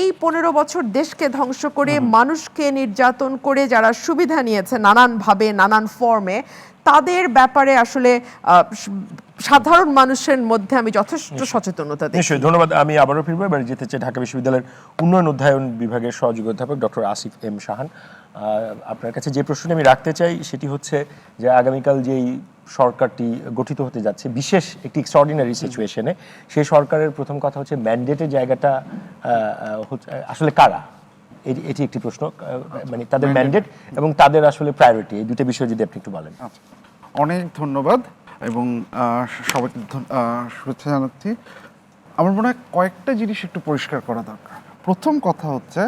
এই 15 বছর দেশকে ধ্বংস করে, মানুষকে নির্যাতন করে যারা সুবিধা নিয়েছে নানানভাবে, নানান ফর্মে, তাদের ব্যাপারে আসলে সাধারণ মানুষের মধ্যে আমি যথেষ্ট সচেতনতা দেখি। নিশ্চয়ই, ধন্যবাদ। আমি আবারও ফিরবো, এবার যেতে চাই ঢাকা বিশ্ববিদ্যালয়ের উন্নয়ন অধ্যয়ন বিভাগের সহযোগী অধ্যাপক ডক্টর আসিফ এম শাহান। আপনার কাছে যে প্রশ্নটি আমি রাখতে চাই সেটি হচ্ছে যে আগামীকাল যেই সরকারটি গঠিত হতে যাচ্ছে বিশেষ একটি এক্সট্রাঅর্ডিনারি সিচুয়েশনে, সেই সরকারের প্রথম কথা হচ্ছে ম্যান্ডেটের জায়গাটা আসলে কারা? এটি একটি প্রশ্ন, মানে তাদের ম্যান্ডেট এবং তাদের আসলে প্রায়োরিটি, এই দুটো বিষয় যদি আপনি একটু বলেন। অনেক ধন্যবাদ এবং সবাইকে শুভেচ্ছা জানাচ্ছি। আমার মনে হয় কয়েকটা জিনিস একটু পরিষ্কার করা দরকার। প্রথম কথা হচ্ছে,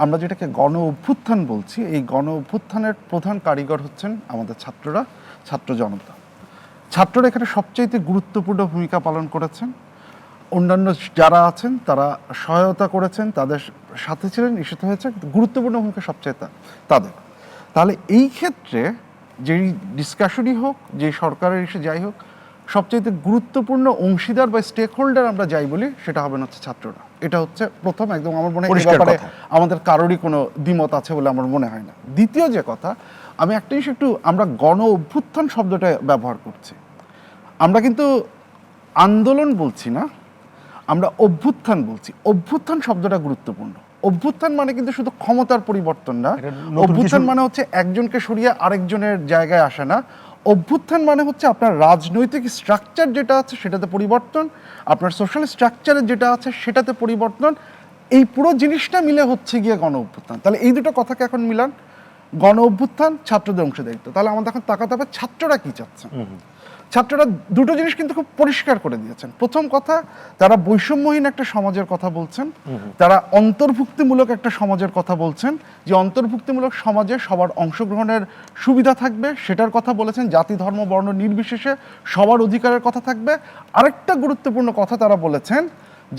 আমরা যেটাকে গণ অভ্যুত্থান বলছি, এই গণ অভ্যুত্থানের প্রধান কারিগর হচ্ছেন আমাদের ছাত্ররা, ছাত্র জনতা। ছাত্ররা এখানে সবচাইতে গুরুত্বপূর্ণ ভূমিকা পালন করেছেন। অন্যান্য যারা আছেন তারা সহায়তা করেছেন, তাদের সাথে ছিলেন, ইস্যুতে হয়েছে, গুরুত্বপূর্ণ ভূমিকা সবচাইতে তাদের। তাহলে এই ক্ষেত্রে যেই ডিসকাশনই হোক, যে সরকারের ইস্যু যাই হোক, সবচাইতে গুরুত্বপূর্ণ অংশীদার বা স্টেক হোল্ডার আমরা যাই বলি, সেটা হবে হচ্ছে ছাত্ররা। এটা হচ্ছে প্রথম, একদম আমার মনে হয় এই ব্যাপারে আমাদের কারোরই কোনো দ্বিমত আছে বলে আমার মনে হয় না। দ্বিতীয় যে কথা, আমি একটা জিনিস একটু, আমরা গণ অভ্যুত্থান শব্দটা ব্যবহার করছি, আমরা কিন্তু আন্দোলন বলছি না, আমরা অভ্যুত্থান বলছি। অভ্যুত্থান শব্দটা গুরুত্বপূর্ণ। অভ্যুত্থান মানে কিন্তু শুধু ক্ষমতার পরিবর্তন না, অভ্যুত্থান মানে হচ্ছে একজনকে সরিয়ে আরেকজনের জায়গায় আসে না। অভ্যুত্থান মানে হচ্ছে আপনার রাজনৈতিক স্ট্রাকচার যেটা আছে সেটাতে পরিবর্তন, আপনার সোশ্যাল স্ট্রাকচারের যেটা আছে সেটাতে পরিবর্তন, এই পুরো জিনিসটা মিলে হচ্ছে গিয়ে গণ অভ্যুত্থান। তাহলে এই দুটো কথাকে এখন মিলান, গণ অভ্যুত্থান, ছাত্রদের অংশীদারিত্ব। তাহলে আমাদের এখন তাকাতে হবে ছাত্ররা কি চাচ্ছেন। ছাত্ররা দুটো জিনিস কিন্তু খুব পরিষ্কার করে দিয়েছেন। প্রথম কথা, তারা বৈষম্যহীন একটা সমাজের কথা বলছেন, তারা অন্তর্ভুক্তিমূলক একটা সমাজের কথা বলছেন, যে অন্তর্ভুক্তিমূলক সমাজে সবার অংশগ্রহণের সুবিধা থাকবে সেটার কথা বলেছেন, জাতি ধর্ম বর্ণ নির্বিশেষে সবার অধিকারের কথা থাকবে। আরেকটা গুরুত্বপূর্ণ কথা তারা বলেছেন,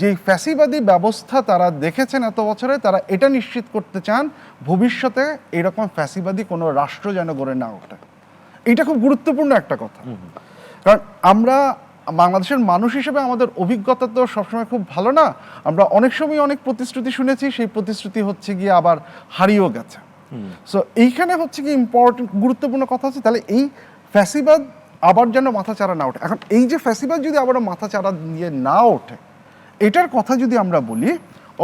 যে ফ্যাসিবাদী ব্যবস্থা তারা দেখেছেন এত বছরে, তারা এটা নিশ্চিত করতে চান ভবিষ্যতে এরকম ফ্যাসিবাদী কোনো রাষ্ট্র যেন গড়ে না ওঠে। এটা খুব গুরুত্বপূর্ণ একটা কথা, কারণ আমরা বাংলাদেশের মানুষ হিসেবে আমাদের অভিজ্ঞতা তো সবসময় খুব ভালো না। আমরা অনেক সময় অনেক প্রতিশ্রুতি শুনেছি, সেই প্রতিশ্রুতি হচ্ছে গিয়ে আবার হারিয়েও গেছে। সো এইখানে হচ্ছে কি ইম্পর্টেন্ট গুরুত্বপূর্ণ কথা হচ্ছে, তাহলে এই ফ্যাসিবাদ আবার যেন মাথাচাড়া না ওঠে। এখন এই যে ফ্যাসিবাদ যদি আবারও মাথাচাড়া দিয়ে না ওঠে, এটার কথা যদি আমরা বলি,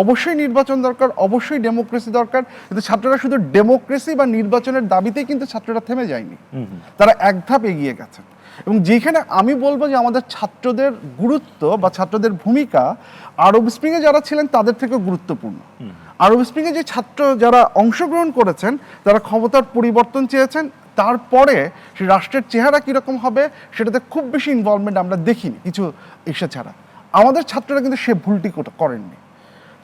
অবশ্যই নির্বাচন দরকার, অবশ্যই ডেমোক্রেসি দরকার। কিন্তু ছাত্ররা শুধু ডেমোক্রেসি বা নির্বাচনের দাবিতেই কিন্তু ছাত্ররা থেমে যায়নি, তারা এক ধাপ এগিয়ে গেছে। এবং যেখানে আমি বলবো যে আমাদের ছাত্রদের গুরুত্ব বা ছাত্রদের ভূমিকা আরব স্প্রিংয়ে যারা ছিলেন তাদের থেকেও গুরুত্বপূর্ণ। আরব স্প্রিংয়ে যে ছাত্র যারা অংশগ্রহণ করেছেন, তারা ক্ষমতার পরিবর্তন চেয়েছেন, তারপরে সেই রাষ্ট্রের চেহারা কীরকম হবে সেটাতে খুব বেশি ইনভলভমেন্ট আমরা দেখিনি কিছু এসে ছাড়া। আমাদের ছাত্ররা কিন্তু সে ভুলটি করেননি,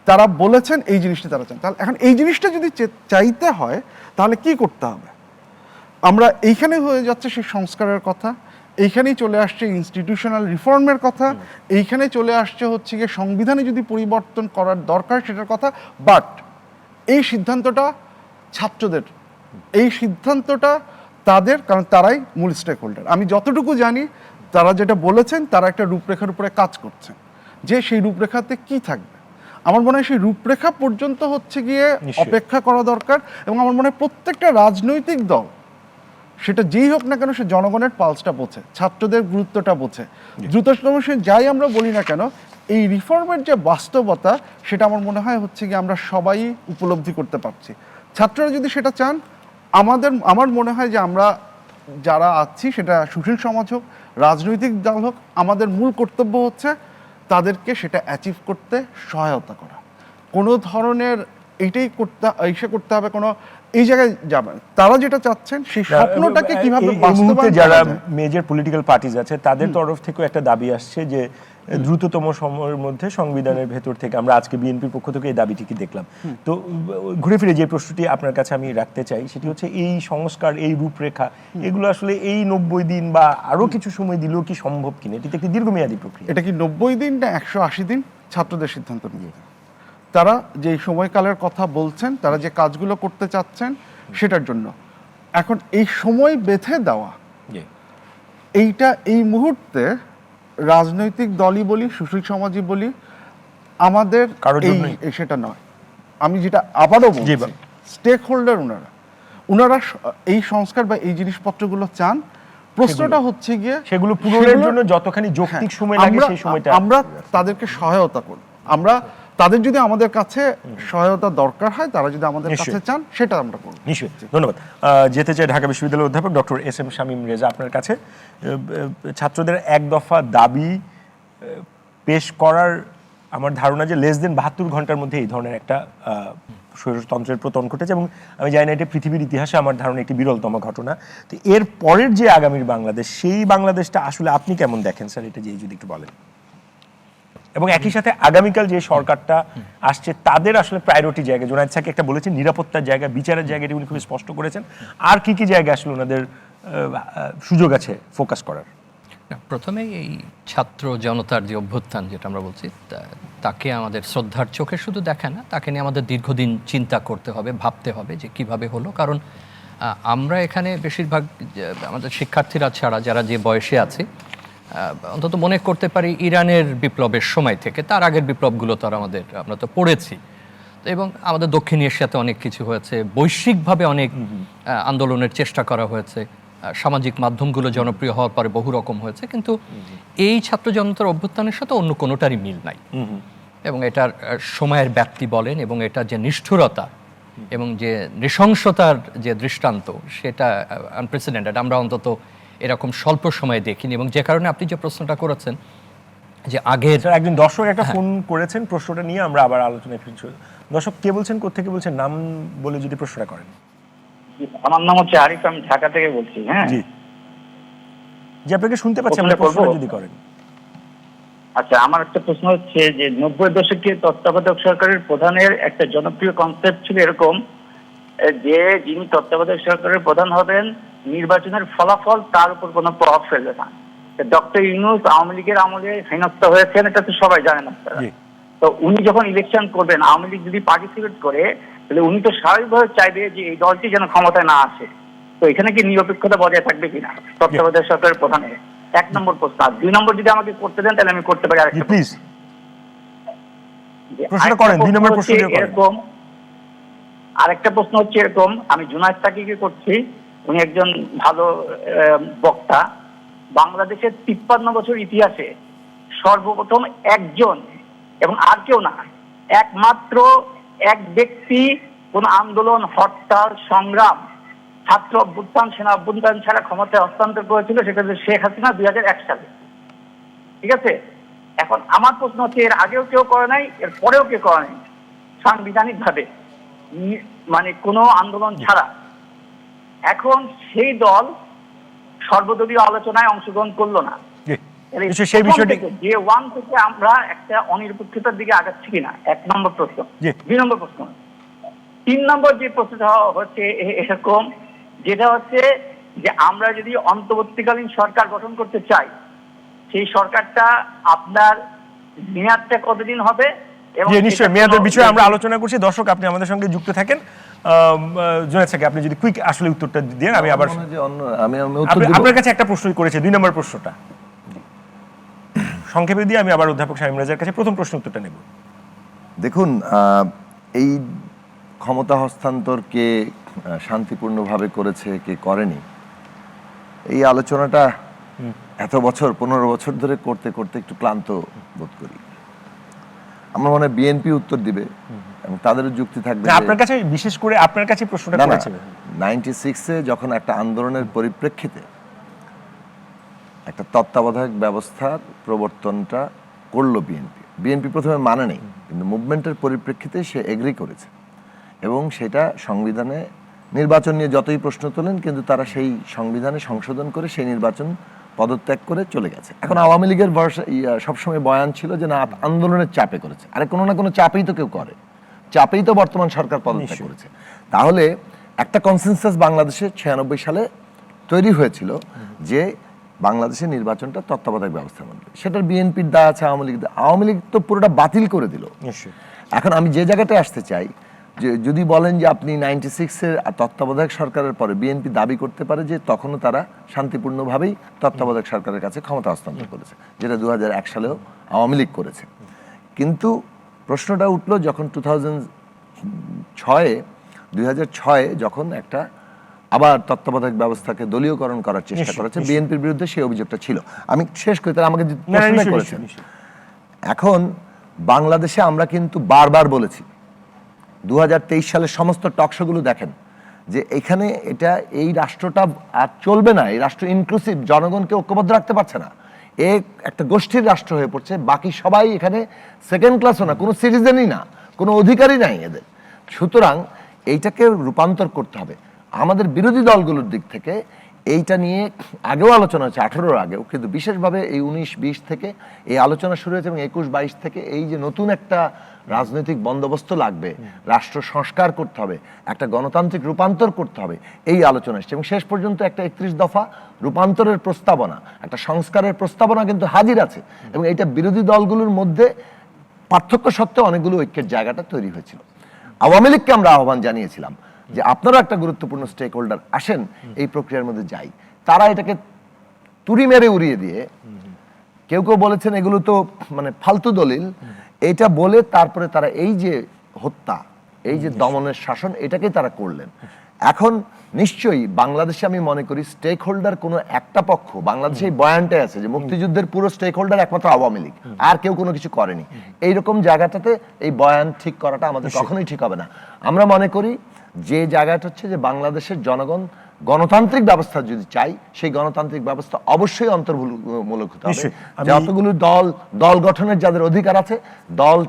তারা বলেছেন এই জিনিসটা তারা চান। তাহলে এখন এই জিনিসটা যদি চাইতে হয় তাহলে কি করতে হবে? আমরা এইখানে হয়ে যাচ্ছে সেই সংস্কারের কথা, এইখানেই চলে আসছে ইনস্টিটিউশনাল রিফর্মের কথা, এইখানে চলে আসছে হচ্ছে গিয়ে সংবিধানে যদি পরিবর্তন করার দরকার সেটার কথা। বাট এই সিদ্ধান্তটা ছাত্রদের, এই সিদ্ধান্তটা তাদের, কারণ তারাই মূল স্টেক হোল্ডার। আমি যতটুকু জানি তারা যেটা বলেছেন, তারা একটা রূপরেখার উপরে কাজ করছেন, যে সেই রূপরেখাতে কি থাকবে। আমার মনে হয় সেই রূপরেখা পর্যন্ত হচ্ছে গিয়ে অপেক্ষা করা দরকার। এবং আমার মনে হয় প্রত্যেকটা রাজনৈতিক দল, সেটা যেই হোক না কেন, সে জনগণের পালসটা বোঝে, ছাত্রদের গুরুত্বটা বোঝে। দ্রুততম সে যাই আমরা বলি না কেন, এই রিফর্মের যে বাস্তবতা সেটা আমার মনে হয় হচ্ছে গিয়ে আমরা সবাই উপলব্ধি করতে পারছি। ছাত্ররা যদি সেটা চান, আমার মনে হয় যে আমরা যারা আছি, সেটা সুশীল সমাজ হোক, রাজনৈতিক দল হোক, আমাদের মূল কর্তব্য হচ্ছে তাদেরকে সেটা অ্যাচিভ করতে সহায়তা করা। কোনো ধরনের এইটাই করতে হবে, কোনো এই জায়গায় যাবে তারা যেটা চাচ্ছেন সেই স্বপ্নটাকে কিভাবে বাস্তবায়ন যারা করা যায়। মেজর পলিটিক্যাল পার্টিজ আছে তাদের তরফ থেকেও একটা দাবি আসছে যে দ্রুততম সময়ের মধ্যে সংবিধানের ভেতর থেকে, আমরা আজকে বিএনপির পক্ষ থেকে এই দাবিটি কি দেখলাম। তো ঘুরে ফিরে যে প্রশ্নটি আপনার কাছে আমি রাখতে চাই সেটি হচ্ছে, এই সংস্কার, এই রূপরেখা, এগুলো আসলে এই 90 দিন বা আরো কিছু সময় দিলেও কি সম্ভব কিনা? এটি একটি দীর্ঘমেয়াদী প্রক্রিয়া। এটা কি 90 দিন না 180 দিন? ছাত্রদের সিদ্ধান্ত নিয়ে তারা যে সময়কালের কথা বলছেন, তারা যে কাজগুলো করতে চাচ্ছেন সেটার জন্য এখন এই সময় বেঁধে দেওয়া, এইটা এই মুহূর্তে রাজনৈতিক দলই বলি, সুশীল সমাজই বলি, আমাদের সেটা নয়। আমি যেটা আবারও বলছি, স্টেক হোল্ডার ওনারা এই সংস্কার বা এই জিনিসপত্রগুলো চান। প্রশ্নটা হচ্ছে গিয়ে সেগুলো পূরণের জন্য যতখানি যৌক্তিক সময় লাগে সেই সময়টা আমরা তাদেরকে সহায়তা করব। আমরা তাদের যদি আমাদের কাছে সহায়তা দরকার হয়, তারা যদি আমাদের কাছে চান, সেটা আমরা করব। নিশ্চয়ই। ধন্যবাদ। যেতে চাই ঢাকা বিশ্ববিদ্যালয়ের অধ্যাপক doctor S M Shamim Reza আপনার কাছে। ছাত্রদের এক দফা দাবি পেশ করার আমার ধারণা যে লেস দেন 72 ঘন্টার মধ্যে এই ধরনের একটা স্বৈরতন্ত্রের পতন ঘটেছে, এবং আমি জানি না এটা পৃথিবীর ইতিহাসে আমার ধারণা একটি বিরলতম ঘটনা। তো এর পরের যে আগামীর বাংলাদেশ, সেই বাংলাদেশটা আসলে আপনি কেমন দেখেন স্যার? এটা যদি একটু বলেন। এবং একই সাথে আগামীকাল যে সরকারটা আসছে তাদের আসলে প্রায়োরিটি জায়গা, জোনায়েদ সাকি একটা বলেছেন নিরাপত্তার জায়গা, বিচারের জায়গা, এটি উনি খুব স্পষ্ট করেছেন। আর কি কি জায়গা আসলে ওনাদের সুযোগ আছে ফোকাস করার? প্রথমেই এই ছাত্র জনতার যে অভ্যুত্থান যেটা আমরা বলছি, তাকে আমাদের শ্রদ্ধার চোখে শুধু দেখা না, তাকে নিয়ে আমাদের দীর্ঘদিন চিন্তা করতে হবে, ভাবতে হবে যে কিভাবে হলো। কারণ আমরা এখানে বেশিরভাগ আমাদের শিক্ষার্থীরা ছাড়া যারা যে বয়সে আছে, অন্তত মনে করতে পারি ইরানের বিপ্লবের সময় থেকে, তার আগের বিপ্লবগুলো তো আমরা তো পড়েছি, এবং আমাদের দক্ষিণ এশিয়াতে অনেক কিছু হয়েছে, বৈশ্বিকভাবে অনেক আন্দোলনের চেষ্টা করা হয়েছে, সামাজিক মাধ্যমগুলো জনপ্রিয় হওয়ার পরে বহু রকম হয়েছে, কিন্তু এই ছাত্র জনতার অভ্যুত্থানের সাথে অন্য কোনোটারই মিল নাই। এবং এটার সময়ের ব্যাপ্তি বলেন, এবং এটার যে নিষ্ঠুরতা এবং যে নৃশংসতার যে দৃষ্টান্ত, সেটা আনপ্রেসিডেন্টেড, আমরা অন্তত এরকম স্বল্প সময়ে দেখিনি। এবং যে কারণে আপনি যে প্রশ্নটা করেছেন যে আগের একজন দর্শক একটা ফোন করেছেন, প্রশ্নটা নিয়ে আমরা আবার আলোচনায় ফিরছি। দর্শক কে বলছেন, কোত্থেকে বলছেন, নাম বলে যদি প্রশ্নটা করেন। আমার নাম হচ্ছে আরিফ, আমি ঢাকা থেকে বলছি। হ্যাঁ, যে আপনাকে শুনতে পাচ্ছি, প্রশ্নটা আমরা প্রশ্নটা করবো? যদি করেন। আচ্ছা, আমার একটা প্রশ্ন হচ্ছে যে 90 দশকে তত্ত্বাবধায়ক সরকারের প্রধানের একটা জনপ্রিয় কনসেপ্ট ছিল এরকম যে যিনি তত্ত্বাবধায়ক সরকারের প্রধান হবেন নির্বাচনের ফলাফল তার উপর কোনো প্রভাব ফেলবে না। ডক্টর ইউনূস আওয়ামী লীগের আমলে হেনস্থা হয়েছেন, এটা তো সবাই জানেন আপনারা। জি। তো উনি যখন ইলেকশন করবেন, আওয়ামী লীগ যদি পার্টিসিপেট করে, তাহলে উনি তো স্বাভাবিকভাবে চাইবে যে এই দলটি যেন ক্ষমতায় না আসে। তো এখানে কি নিরপেক্ষতা বজায় থাকবে কিনা তত্ত্বাবধায়ক সরকারের প্রধানের? 1 নম্বর প্রশ্ন। আর 2 নম্বর যদি আমাকে করতে দেন তাহলে আমি করতে পারি জি আরেকটা প্লিজ যে প্রশ্নটা আরেকটা করেন, 2 নম্বর হচ্ছে প্রশ্নটা করেন। এরকম, আরেকটা প্রশ্ন হচ্ছে এরকম, আমি জুনায়েদ তাকিকে করছি, উনি একজন ভালো বক্তা। বাংলাদেশের 53 বছর ইতিহাসে সর্বপ্রথম একজন এবং আর কেউ না, একমাত্র এক ব্যক্তি কোন আন্দোলন, হরতাল, সংগ্রাম, ছাত্র অভ্যুত্থান, সেনা অভ্যুত্থান ছাড়া ক্ষমতায় হস্তান্তর করেছিল, সেটা হচ্ছে শেখ হাসিনা 2001 সালে। ঠিক আছে? এখন আমার প্রশ্ন হচ্ছে, এর আগেও কেউ করে নাই, এর পরেও কেউ করে নাই সাংবিধানিক ভাবে, মানে কোনো আন্দোলন ছাড়া। এখন সেই দল সর্বদলীয় আলোচনায় অংশগ্রহণ করলো না। জি, তাহলে নিশ্চয়ই সেই বিষয়টি যে ওয়ান থেকে আমরা একটা অনিরপেক্ষতার দিকে আগাচ্ছি কিনা, 1 নম্বর প্রশ্ন। জি। 2 নম্বর প্রশ্ন। 3 নম্বর যে প্রশ্নটা হচ্ছে এরকম, যেটা হচ্ছে যে আমরা যদি অন্তর্বর্তীকালীন সরকার গঠন করতে চাই, সেই সরকারটা আপনার মেয়াদটা কতদিন হবে? জি, নিশ্চয়ই মেয়াদের বিষয়ে আমরা আলোচনা করছি। দর্শক, আপনি আমাদের সঙ্গে যুক্ত থাকেন। জুনায়েদ সাকি, আপনি যদি কুইক আসলে উত্তরটা দেন, আমি আবার আমার মনে হয় যে আমি উত্তর দিব। আপনার কাছে একটা প্রশ্নই করেছে, 2 নম্বর প্রশ্নটা সংক্ষেপে দিয়ে আমি আবার অধ্যাপক শামীম রাজার কাছে প্রথম প্রশ্ন উত্তরটা নেব। দেখুন, এই ক্ষমতা হস্তান্তর কে শান্তিপূর্ণভাবে করেছে, কে করেনি, এই আলোচনাটা এত বছর, 15 বছর ধরে করতে করতে একটু ক্লান্ত বোধ করি। আমার মনে হয় বিএনপি উত্তর দিবে এবং তাদেরও যুক্তি থাকবে। না, আপনার কাছে বিশেষ করে আপনার কাছে প্রশ্নটা না, না, করেছে 96-এ যখন একটা আন্দোলনের পরিপ্রেক্ষিতে একটা তত্ত্বাবধায়ক ব্যবস্থার প্রবর্তনটা করলো বিএনপি প্রথমে মানে নেই, কিন্তু মুভমেন্টের পরিপ্রেক্ষিতে সে এগ্রি করেছে এবং সেটা সংবিধানে, নির্বাচন নিয়ে যতই প্রশ্ন তোলেন, কিন্তু তারা সেই সংবিধানে সংশোধন করে সেই নির্বাচন পদত্যাগ করে চলে গেছে। এখন আওয়ামী লীগের সবসময় বয়ান ছিল যে না, আন্দোলনের চাপে করেছে। আরে কোনো না কোনো চাপেই তো কেউ করে, চাপেই তো বর্তমান সরকার পদত্যাগ করেছে। তাহলে একটা কনসেনসাস বাংলাদেশে 96 সালে তৈরি হয়েছিল যে বাংলাদেশের নির্বাচনটা তত্ত্বাবধায়ক ব্যবস্থার মধ্যে, সেটার বিএনপির দায় আছে, আওয়ামী লীগ তো পুরোটা বাতিল করে দিল। নিশ্চয়ই। এখন আমি যে জায়গাটায় আসতে চাই, যে যদি বলেন যে আপনি 96-এর তত্ত্বাবধায়ক সরকারের পরে বিএনপি দাবি করতে পারে যে তখনও তারা শান্তিপূর্ণভাবেই তত্ত্বাবধায়ক সরকারের কাছে ক্ষমতা হস্তান্তর করেছে, যেটা 2001 সালেও আওয়ামী লীগ করেছে। কিন্তু প্রশ্নটা উঠলো যখন 2006-এ যখন একটা আবার তত্ত্বাবধায়ক ব্যবস্থাকে দলীয়করণ করার চেষ্টা করেছে, বিএনপির বিরুদ্ধে সেই অভিযোগটা ছিল। আমি শেষ করি, তারা আমাকে প্রশ্নটা করেছেন। এখন বাংলাদেশে আমরা কিন্তু বারবার বলেছি, 2023 সালের সমস্ত টকশোগুলো দেখেন, যে এখানে এই রাষ্ট্রটা আর চলবে না, এই রাষ্ট্র ইনক্লুসিভ, জনগণকে ঐক্যবদ্ধ রাখতে পারছে না, একটা গোষ্ঠীর রাষ্ট্র হয়ে পড়ছে। বাকি সবাই এখানে সেকেন্ড ক্লাসও না, কোনো সিটিজেনই না, কোনো অধিকারই নাই এদের। সুতরাং এইটাকে রূপান্তর করতে হবে। আমাদের বিরোধী দলগুলোর দিক থেকে এইটা নিয়ে আগেও আলোচনা হচ্ছে, 18-র আগেও, কিন্তু বিশেষভাবে এই 19-20 থেকে এই আলোচনা শুরু হয়েছে এবং 21-22 থেকে এই যে নতুন একটা রাজনৈতিক বন্দোবস্ত লাগবে, রাষ্ট্র সংস্কার করতে হবে, একটা গণতান্ত্রিক রূপান্তর করতে হবে, এই আলোচনা এসছে। এবং শেষ পর্যন্ত একটা 31 দফা রূপান্তরের প্রস্তাবনা, একটা সংস্কারের প্রস্তাবনা কিন্তু হাজির আছে। এবং এইটা বিরোধী দলগুলোর মধ্যে পার্থক্য সত্ত্বেও অনেকগুলো ঐক্যের জায়গাটা তৈরি হয়েছিল। আওয়ামী লীগকে আমরা আহ্বান জানিয়েছিলাম যে আপনারা একটা গুরুত্বপূর্ণ স্টেক হোল্ডার, আসেন এই প্রক্রিয়ার মধ্যে যাই। তারা এটাকে তুড়ি মেরে উড়িয়ে দিয়ে, কেউ কেউ বলেছেন এগুলো তো মানে ফালতু দলিল, এটা বলে তারপরে তারা এই যে হত্যা, এই যে দমনের শাসন, এটাকেই তারা করলেন। এখন নিশ্চয়ই বাংলাদেশে আমি মনে করি স্টেক হোল্ডার কোনো একটা পক্ষ, বাংলাদেশে এই বয়ানটাই আছে যে মুক্তিযুদ্ধের পুরো স্টেক হোল্ডার একমাত্র আওয়ামী লীগ, আর কেউ কোনো কিছু করেনি। এইরকম জায়গাটাতে এই বয়ান ঠিক করাটা আমাদের কখনোই ঠিক হবে না। আমরা মনে করি যে জায়গাটা হচ্ছে যে বাংলাদেশের জনগণ গণতান্ত্রিক ব্যবস্থা যদি চাই, সেই গণতান্ত্রিক ব্যবস্থা অবশ্যই অন্তর্ভুক্তমূলক হতে হবে। যতগুলো দল গঠনের যাদের অধিকার আছে, দল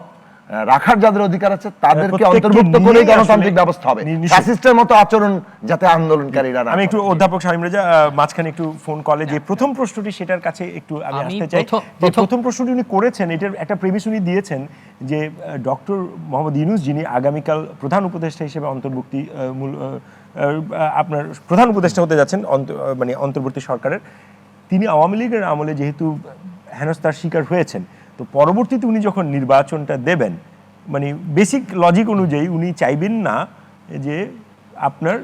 রাখার যাদের অধিকার আছে তাদেরকে প্রত্যেককে অন্তর্ভুক্ত নিয়ে করে আসলে গণতান্ত্রিক ব্যবস্থা হবে। নিশ্চয়ই। ফ্যাসিস্টের মতো আচরণ যাতে আন্দোলনকারীরা না আমি একটু করে। অধ্যাপক শামীম রেজা মাঝখানে একটু ফোন কলে যে প্রথম প্রশ্নটি সেটার কাছে একটু আমি আমি আসতে চাই। যে প্রথম- প্রথম প্রশ্নটি উনি করেছেন, এটার একটা প্রেমিস উনি দিয়েছেন যে ডক্টর মোহাম্মদ ইউনূস যিনি আগামীকাল প্রধান উপদেষ্টা হিসেবে আপনার প্রধান উপদেষ্টা হতে যাচ্ছেন মানে অন্তর্বর্তী সরকারের, তিনি আওয়ামী লীগের আমলে যেহেতু হেনস্থার শিকার হয়েছেন, তো পরবর্তীতে উনি যখন নির্বাচনটা দেবেন, মানে বেসিক লজিক অনুযায়ী উনি চাইবেন না যে আপনার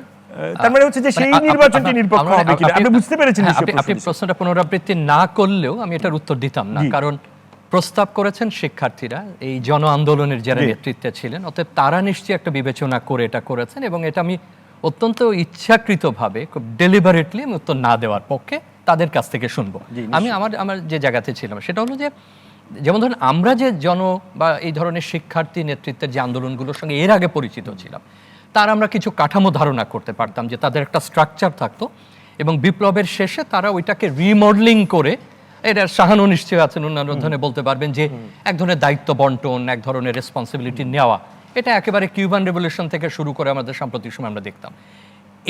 তার মানে হচ্ছে যে সেই নির্বাচনটি নির্পক্ষ হবে কিনা। আপনি বুঝতে পেরেছেন হ্যাঁ, নিশ্চয়ই আপনি প্রশ্নটি? প্রশ্নটা পুনরাবৃত্তি না করলেও আমি এটার উত্তর দিতাম না, জি। কারণ প্রস্তাব করেছেন শিক্ষার্থীরা, এই জন আন্দোলনের যারা জি। নেতৃত্বে ছিলেন, অতএব তারা নিশ্চয়ই একটা বিবেচনা করে এটা করেছেন, এবং এটা আমি অত্যন্ত ইচ্ছাকৃতভাবে খুব ডেলিভারেটলি আমি উত্তর না দেওয়ার পক্ষে তাদের কাছ থেকে শুনবো। আমি আমার যে জায়গাতে ছিলাম সেটা হলো যে, যেমন ধরুন আমরা যে বা এই ধরনের শিক্ষার্থী নেতৃত্বের যে আন্দোলনগুলোর সঙ্গে এর আগে পরিচিত ছিলাম, তার আমরা কিছু কাঠামো ধারণা করতে পারতাম যে তাদের একটা স্ট্রাকচার থাকতো, এবং বিপ্লবের শেষে তারা ওইটাকে রিমডেলিং করে, এটা শাহানু নিশ্চয় আছেন অন্যান্য ধরনের বলতে পারবেন যে এক ধরনের দায়িত্ব বন্টন, এক ধরনের রেসপন্সিবিলিটি নেওয়া, এটা একেবারে কিউবান রেভলিউশন থেকে শুরু করে আমাদের সাম্প্রতিক সময় আমরা দেখতাম।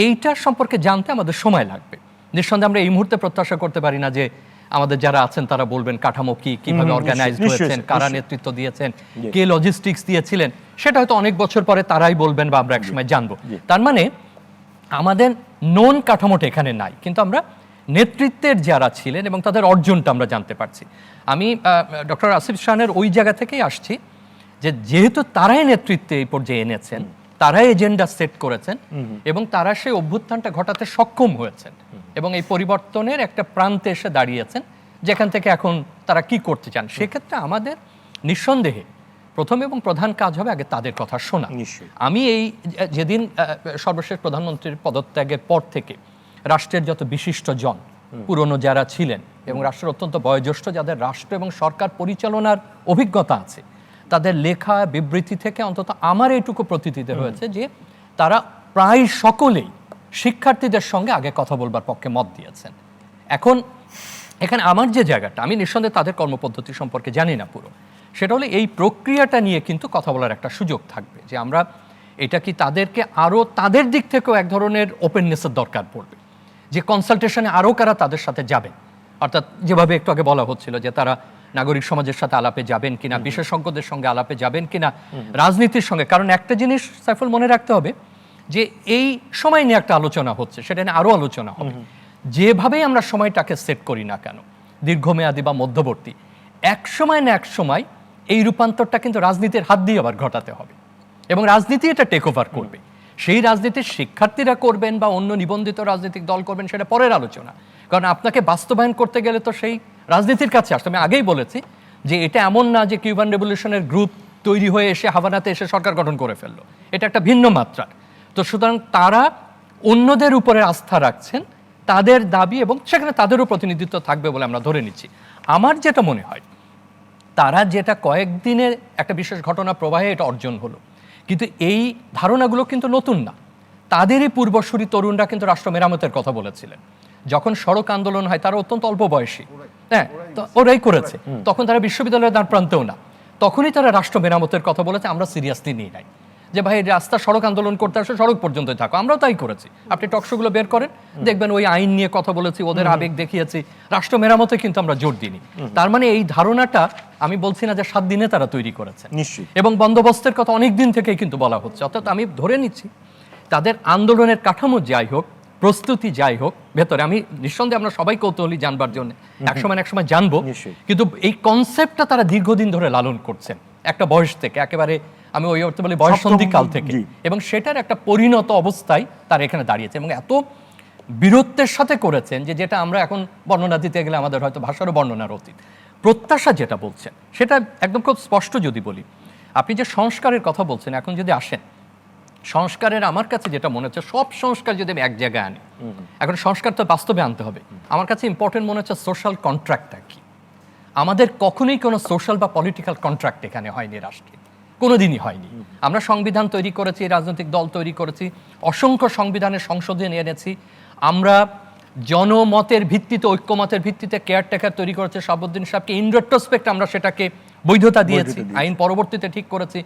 এইটার সম্পর্কে জানতে আমাদের সময় লাগবে। নিঃসন্দেহে আমরা এই মুহূর্তে প্রত্যাশা করতে পারি না যে আমাদের যারা আছেন তারা বলবেন কাঠামো কি, কিভাবে অর্গানাইজড নিশ্চয়ই, হয়েছেন, কারা নিশ্চয়ই। নেতৃত্ব দিয়েছেন, কে লজিস্টিক্স দিয়েছিলেন, সেটা হয়তো অনেক বছর পরে তারাই বলবেন বা আমরা একসময় জানবো। তার মানে আমাদের নন কাঠামোটা এখানে নাই, কিন্তু আমরা নেতৃত্বের যারা ছিলেন এবং তাদের অর্জনটা আমরা জানতে পারছি। আমি ডক্টর আসিফ শাহানের ওই জায়গা থেকেই আসছি যে যেহেতু তারাই নেতৃত্বে এই পর্যায়ে এনেছেন, তারাই এজেন্ডা সেট করেছেন, এবং তারা সেই অভ্যুত্থানটা ঘটাতে সক্ষম হয়েছেন, এবং এই পরিবর্তনের একটা প্রান্তে এসে দাঁড়িয়েছেন যেখান থেকে এখন তারা কি করতে চান। সেক্ষেত্রে আমাদের নিঃসন্দেহে প্রথম এবং প্রধান কাজ হবে আগে তাদের কথা শোনা। নিশ্চয়ই। আমি এই যেদিন সর্বশেষ প্রধানমন্ত্রীর পদত্যাগের পর থেকে রাষ্ট্রের যত বিশিষ্ট জন, পুরনো যারা ছিলেন এবং রাষ্ট্রের অত্যন্ত বয়োজ্যেষ্ঠ যাদের রাষ্ট্র এবং সরকার পরিচালনার অভিজ্ঞতা আছে, তাদের লেখা বিবৃতি থেকে অন্তত আমার এইটুকু প্রতীতিতে হয়েছে যে তারা প্রায় সকলেই শিক্ষার্থীদের সঙ্গে আগে কথা বলবার পক্ষে মত দিয়েছেন। এখন এখানে আমার যে জায়গাটা, আমি নিঃসন্দেহে তাদের কর্মপদ্ধতি সম্পর্কে জানি না পুরো, সেটা হলো এই প্রক্রিয়াটা নিয়ে কিন্তু কথা বলার একটা সুযোগ থাকবে যে আমরা এটা কি তাদেরকে আরও তাদের দিক থেকেও এক ধরনের ওপেননেসের দরকার পড়বে, যে কনসালটেশনে আরও কারা তাদের সাথে যাবেন, অর্থাৎ যেভাবে একটু আগে বলা হচ্ছিল যে তারা নাগরিক সমাজের সাথে আলাপে যাবেন কিনা, বিশেষজ্ঞদের সঙ্গে আলাপে যাবেন কিনা, রাজনীতির সঙ্গে। কারণ একটা জিনিস সাইফুল মনে রাখতে হবে যে এই সময় নিয়ে একটা আলোচনা হচ্ছে, সেটা নিয়ে আরও আলোচনা হবে। যেভাবেই আমরা সময়টাকে সেট করি না কেন, দীর্ঘমেয়াদী বা মধ্যবর্তী, এক সময় না এক সময় এই রূপান্তরটা কিন্তু রাজনীতির হাত দিয়ে আবার ঘটাতে হবে, এবং রাজনীতি এটা টেক ওভার করবে। সেই রাজনীতির শিক্ষার্থীরা করবেন বা অন্য নিবন্ধিত রাজনৈতিক দল করবেন, সেটা পরের আলোচনা। কারণ আপনাকে বাস্তবায়ন করতে গেলে তো সেই রাজনীতির কাছে আসতে, আমি আগেই বলেছি যে এটা এমন না যে কিউবান রেভলিউশনের গ্রুপ তৈরি হয়ে এসে হাভানাতে এসে সরকার গঠন করে ফেললো, এটা একটা ভিন্ন মাত্রার। তো সুতরাং তারা অন্যদের উপরে আস্থা রাখছেন, তাদের দাবি, এবং সেখানে তাদেরও প্রতিনিধিত্ব থাকবে বলে আমরা ধরে নিচ্ছি। আমার যেটা মনে হয়, তারা যেটা কয়েকদিনের একটা বিশেষ ঘটনা প্রবাহে এটা অর্জন হলো, কিন্তু এই ধারণাগুলো কিন্তু নতুন না। তাদেরই পূর্বসূরি তরুণরা কিন্তু রাষ্ট্র মেরামতের কথা বলেছিলেন। যখন সড়ক আন্দোলন হয় তারা অত্যন্ত অল্প বয়সী, হ্যাঁ, তো ওরাই করেছে। তখন তারা বিশ্ববিদ্যালয়ের দ্বার প্রান্তেও না, তখনই তারা রাষ্ট্র মেরামতের কথা বলেছে। আমরা সিরিয়াসলি নিই নাই যে ভাই রাস্তা সড়ক আন্দোলন করতে আসে, সড়ক পর্যন্তই থাকো। আমরাও তাই করেছি। আপনি টকশোগুলো বের করেন, দেখবেন ওই আইন নিয়ে কথা বলেছি, ওদের আবেগ দেখিয়েছি, রাষ্ট্র মেরামতে কিন্তু আমরা জোর দিইনি। তার মানে এই ধারণাটা আমি বলছি না যে 7 দিনে তারা তৈরি করেছে, নিশ্চয়ই। এবং বন্দোবস্তের কথা অনেক দিন থেকেই কিন্তু বলা হচ্ছে। অর্থাৎ আমি ধরে নিচ্ছি তাদের আন্দোলনের কাঠামো যাই হোক, প্রস্তুতি যাই হোক, ভেতরে আমি নিঃসন্দেহে আমরা সবাই কৌতূহলী জানবার জন্য একসময় না একসময় জানবো, নিশ্চয়ই। কিন্তু এই কনসেপ্টটা তারা দীর্ঘদিন ধরে লালন করছেন একটা বয়স থেকে, একেবারে আমি ওই অর্থে বলি বয়ঃসন্ধিকাল থেকে, জি। এবং সেটার একটা পরিণত অবস্থায় তারা এখানে দাঁড়িয়েছে, এবং এত বীরত্বের সাথে করেছেন যে যেটা আমরা এখন বর্ণনা দিতে গেলে আমাদের হয়তো ভাষারও বর্ণনার অতীত। প্রত্যাশা যেটা বলছেন সেটা একদম খুব স্পষ্ট যদি বলি, আপনি যে সংস্কারের কথা বলছেন, এখন যদি আসেন সংস্কারের, আমার কাছে যেটা মনে হচ্ছে সব সংস্কার যদি আমি এক জায়গায় আনি, এখন সংস্কার তো বাস্তবে আনতে হবে। আমার কাছে ইম্পর্টেন্ট মনে হচ্ছে সোশ্যাল কন্ট্রাক্টটা কি। আমাদের কখনোই কোনো সোশ্যাল বা পলিটিক্যাল কন্ট্রাক্ট এখানে হয়নি, রাষ্ট্রে কোনোদিনই হয়নি। আমরা সংবিধান তৈরি করেছি, রাজনৈতিক দল তৈরি করেছি, অসংখ্য সংবিধানের সংশোধন এনেছি, আমরা জনমতের ভিত্তিতে, ঐক্যমতের ভিত্তিতে কেয়ারটেকার তৈরি করেছে শাহাবুদ্দিন সাহেবকে। ইন রেট্রোস্পেক্ট আমরা সেটাকে বৈধতা দিয়েছি, আইন পরবর্তীতে ঠিক করেছি।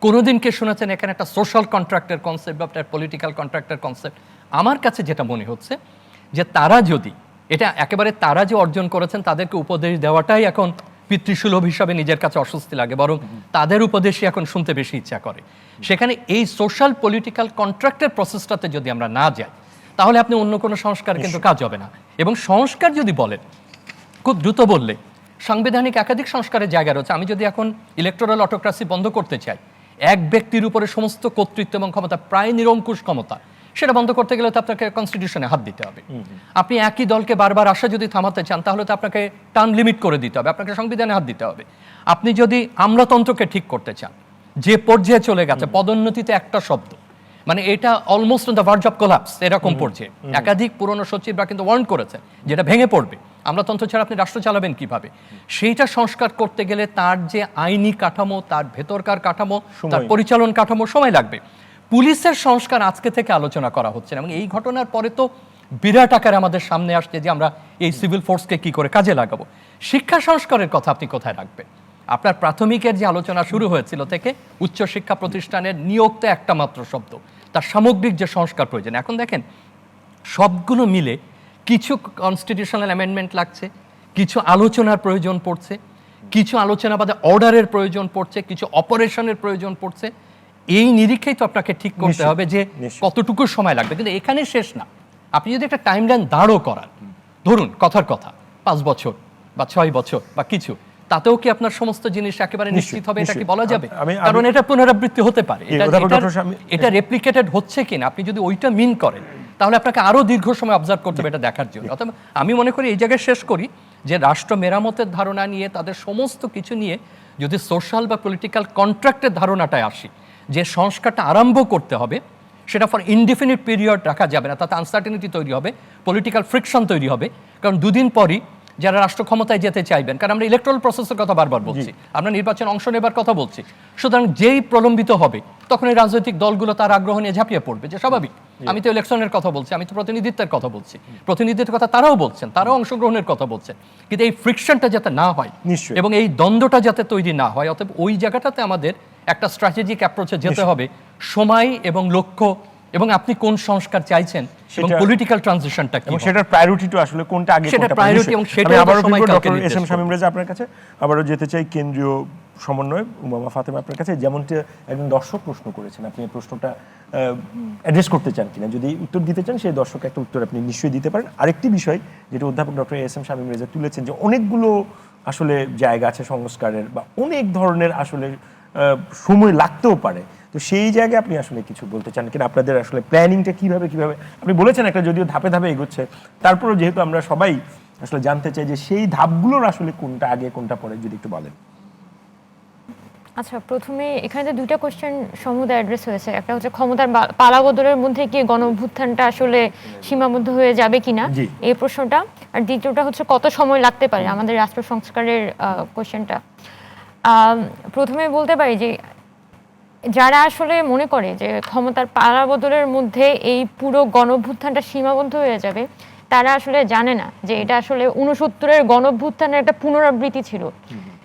কোনোদিন কে শুনেছেন এখানে একটা সোশ্যাল কন্ট্রাক্টের কনসেপ্ট বা একটা পলিটিক্যাল কন্ট্রাক্টের কনসেপ্ট? আমার কাছে যেটা মনে হচ্ছে যে তারা যদি এটা একেবারে তারা যে অর্জন করেছেন তাদেরকে উপদেশ দেওয়াটাই এখন পিতৃসুলভ হিসাবে নিজের কাছে অস্বস্তি লাগে, বরং তাদের উপদেশই এখন শুনতে বেশি ইচ্ছা করে। সেখানে এই সোশ্যাল পলিটিক্যাল কন্ট্রাক্টের প্রসেসটাতে যদি আমরা না যাই, তাহলে আপনি অন্য কোনো সংস্কার কিন্তু কাজ হবে না। এবং সংস্কার যদি বলেন, খুব দ্রুত বললে সাংবিধানিক একাধিক সংস্কারের জায়গা রয়েছে। আমি যদি এখন ইলেকটোরাল অটোক্রাসি বন্ধ করতে চাই, এক ব্যক্তির উপরে সমস্ত কর্তৃত্ব এবং ক্ষমতা, প্রায় নিরঙ্কুশ ক্ষমতা, সেটা বন্ধ করতে গেলে তো আপনাকে কনস্টিটিউশনে হাত দিতে হবে। আপনি একই দলকে বারবার আসা যদি থামাতে চান, তাহলে তো আপনাকে টার্ম লিমিট করে দিতে হবে, আপনাকে সংবিধানে হাত দিতে হবে। আপনি যদি আমলাতন্ত্রকে ঠিক করতে চান, যে পর্যায়ে চলে গেছে, পদোন্নতিতে একটা শব্দ, মানে এটা almost on the verge of collapse, এরকম পড়ছে। একাধিক পুরনো সচিবরা কিন্তু ওয়ার্ন করেছেন যেটা ভেঙে পড়বে। আমলাতন্ত্র ছাড়া আপনি রাষ্ট্র চালাবেন কিভাবে? সেইটা সংস্কার করতে গেলে তার যে আইনি কাঠামো, তার ভেতরকার কাঠামো, তার পরিচালন কাঠামো সময় লাগবে। পুলিশের সংস্কার আজকে থেকে আলোচনা করা হচ্ছে না, এবং এই ঘটনার পরে তো বিরাট আকারে আমাদের সামনে আসছে যে আমরা এই সিভিল ফোর্সকে কি করে কাজে লাগাবো। শিক্ষা সংস্কারের কথা আপনি কোথায় রাখবেন? আপনার প্রাথমিকের যে আলোচনা শুরু হয়েছিল থেকে উচ্চ শিক্ষা প্রতিষ্ঠানের নিয়োগ তো একটা মাত্র শব্দ, তার সামগ্রিক যে সংস্কার প্রয়োজন। এখন দেখেন সবগুলো মিলে কিছু কনস্টিটিউশনাল অ্যামেন্ডমেন্ট লাগছে, কিছু আলোচনার প্রয়োজন পড়ছে, কিছু আলোচনা বাদে অর্ডারের প্রয়োজন পড়ছে, কিছু অপারেশনের প্রয়োজন পড়ছে। এই নিরীক্ষেই তো আপনাকে ঠিক করতে হবে যে কতটুকু সময় লাগবে। কিন্তু এখানে শেষ না। আপনি যদি একটা টাইমলাইন দাঁড়ও করান, ধরুন কথার কথা 5 বছর বা 6 বছর বা কিছু, তাতেও কি আপনার সমস্ত জিনিস একেবারে নিশ্চিত হবে? এটা কি বলা যাবে? কারণ এটা পুনরাবৃত্তি হতে পারে, এটা রেপ্লিকেটেড হচ্ছে কিনা আপনি যদি ওইটা মিন করেন, তাহলে আপনাকে আরো দীর্ঘ সময় অবজার্ভ করতে হবে এটা দেখার জন্য। অথবা আমি মনে করি এই জায়গায় শেষ করি যে রাষ্ট্র মেরামতের ধারণা নিয়ে, তাদের সমস্ত কিছু নিয়ে যদি সোশ্যাল বা পলিটিক্যাল কন্ট্রাক্টের ধারণাটায় আসি, যে সংস্কারটা আরম্ভ করতে হবে, সেটা ফর ইনডিফিনিট পিরিয়ড রাখা যাবে না। তাতে আনসার্টেনিটি তৈরি হবে, পলিটিক্যাল ফ্রিকশন তৈরি হবে। কারণ দুদিন পরই যারা রাষ্ট্র ক্ষমতায় যেতে চাইবেন, কারণ আমরা ইলেকট্রাল প্রসেসের কথা বারবার বলছি, আমরা নির্বাচন অংশ নেবার কথা বলছি, সুতরাং যেই প্রলম্বিত হবে তখন এই রাজনৈতিক দলগুলো তার আগ্রহ নিয়ে ঝাঁপিয়ে পড়বে, যে স্বাভাবিক। আমি তো ইলেকশনের কথা বলছি, আমি তো প্রতিনিধিত্বের কথা বলছি, প্রতিনিধিত্বের কথা তারাও বলছেন, তারাও অংশগ্রহণের কথা বলছেন। কিন্তু এই ফ্রিকশনটা যাতে না হয় এবং এই দ্বন্দ্বটা যাতে তৈরি না হয়, অতএব ওই জায়গাটাতে আমাদের একটা স্ট্র্যাটেজিক অ্যাপ্রোচে যেতে হবে। সময় এবং লক্ষ্য এবং আপনি কোন সংস্কার চাইছেন এবং পলিটিক্যাল ট্রানজিশনটা কি, সেটার প্রায়োরিটি আসলে কোনটা আগে, সেটা প্রায়োরিটি, এবং সেটা আবারও সময় doctor S M Shamim Reza আপনার কাছে আবারও যেতে চাই কেন্দ্রীয় সমন্বয় উমামা ফাতেমা আপনার কাছে। যেমনটা একজন দর্শক প্রশ্ন করেছেন, আপনি এই প্রশ্নটা অ্যাড্রেস করতে চান কিনা? যদি উত্তর দিতে চান, সেই দর্শক একটা উত্তর আপনি নিশ্চয়ই দিতে পারেন। আরেকটি বিষয় যেটা অধ্যাপক doctor S M Shamim Reza তুলেছেন, যে অনেকগুলো আসলে জায়গা আছে সংস্কারের, বা অনেক ধরনের আসলে সময় লাগতেও পারে। তো সেই জায়গায় আপনি আসলে কিছু বলতে চান কিনা? আপনাদের আসলে প্ল্যানিংটা কিভাবে আপনি বলেছেন একটা যদিও ধাপে ধাপে এগোচ্ছে, তারপরেও যেহেতু আমরা সবাই আসলে জানতে চাই যে সেই ধাপগুলোর আসলে কোনটা আগে কোনটা পরে, যদি একটু বলেন। আচ্ছা, প্রথমে এখানে দুইটা কোশ্চেন সমুদায় অ্যাড্রেস হয়েছে। একটা হচ্ছে ক্ষমতার পালাবদলের মধ্যে কি গণ অভ্যুত্থানটা আসলে সীমাবদ্ধ হয়ে যাবে কিনা, এই প্রশ্নটা। আর দ্বিতীয়টা হচ্ছে কত সময় লাগতে পারে আমাদের রাষ্ট্র সংস্কারের কোশ্চেনটা। প্রথমে বলতে পারি যে যারা আসলে মনে করে যে ক্ষমতার পালাবদলের মধ্যে এই পুরো গণ অভ্যুত্থানটা সীমাবদ্ধ হয়ে যাবে, তারা আসলে জানে না যে এটা আসলে 69-এর গণ অভ্যুত্থানের একটা পুনরাবৃত্তি ছিল,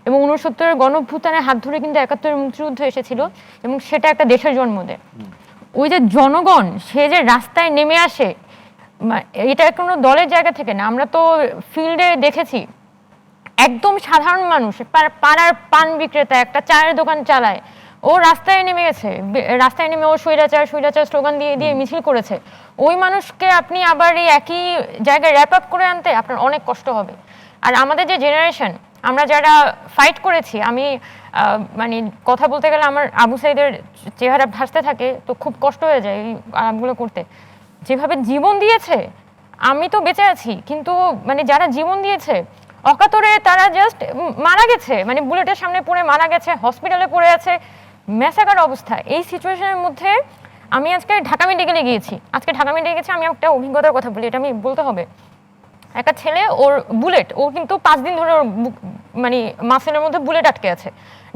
এবং 69-এর গণ অভ্যুত্থানের হাত ধরে কিন্তু 71-এর মুক্তিযুদ্ধ এসেছিল, এবং সেটা একটা দেশের জন্ম দেয়। ওই যে জনগণ, সে যে রাস্তায় নেমে আসে, এটা কোনো দলের জায়গা থেকে না। আমরা তো ফিল্ডে দেখেছি, একদম সাধারণ মানুষ, পাড়ার পান বিক্রেতা, একটা চায়ের দোকান চালায়, ও রাস্তায় নেমে গেছে, রাস্তায় নেমে ও স্বৈরাচার স্লোগান দিয়ে দিয়ে মিছিল করেছে। ওই মানুষকে আপনি আবার এই একই জায়গায় র্যাপ আপ করে আনতে আপনার অনেক কষ্ট হবে। আর আমাদের যে জেনারেশন, আমরা যারা ফাইট করেছি, আমি মানে কথা বলতে গেলে আমার আবু সাইদের চেহারা ভাসতে থাকে, তো খুব কষ্ট হয়ে যায় এই আরামগুলো করতে। যেভাবে জীবন দিয়েছে, আমি তো বেঁচে আছি, কিন্তু মানে যারা জীবন দিয়েছে অকাতরে, তারা জাস্ট মারা গেছে, মানে বুলেটের সামনে পড়ে মারা গেছে, হসপিটালে পড়ে আছে, ম্যাসাকার অবস্থা। এই সিচুয়েশনের মধ্যে আমি আজকে ঢাকা মেডিকেলে গিয়েছি। আমি একটা অভিজ্ঞতার কথা বলি, এটা আমি বলতে হবে। একটা ছেলে, ওর বুলেট, ও কিন্তু 5 দিন ধরে মানে মাসেলের মধ্যে বুলেট আটকে আছে।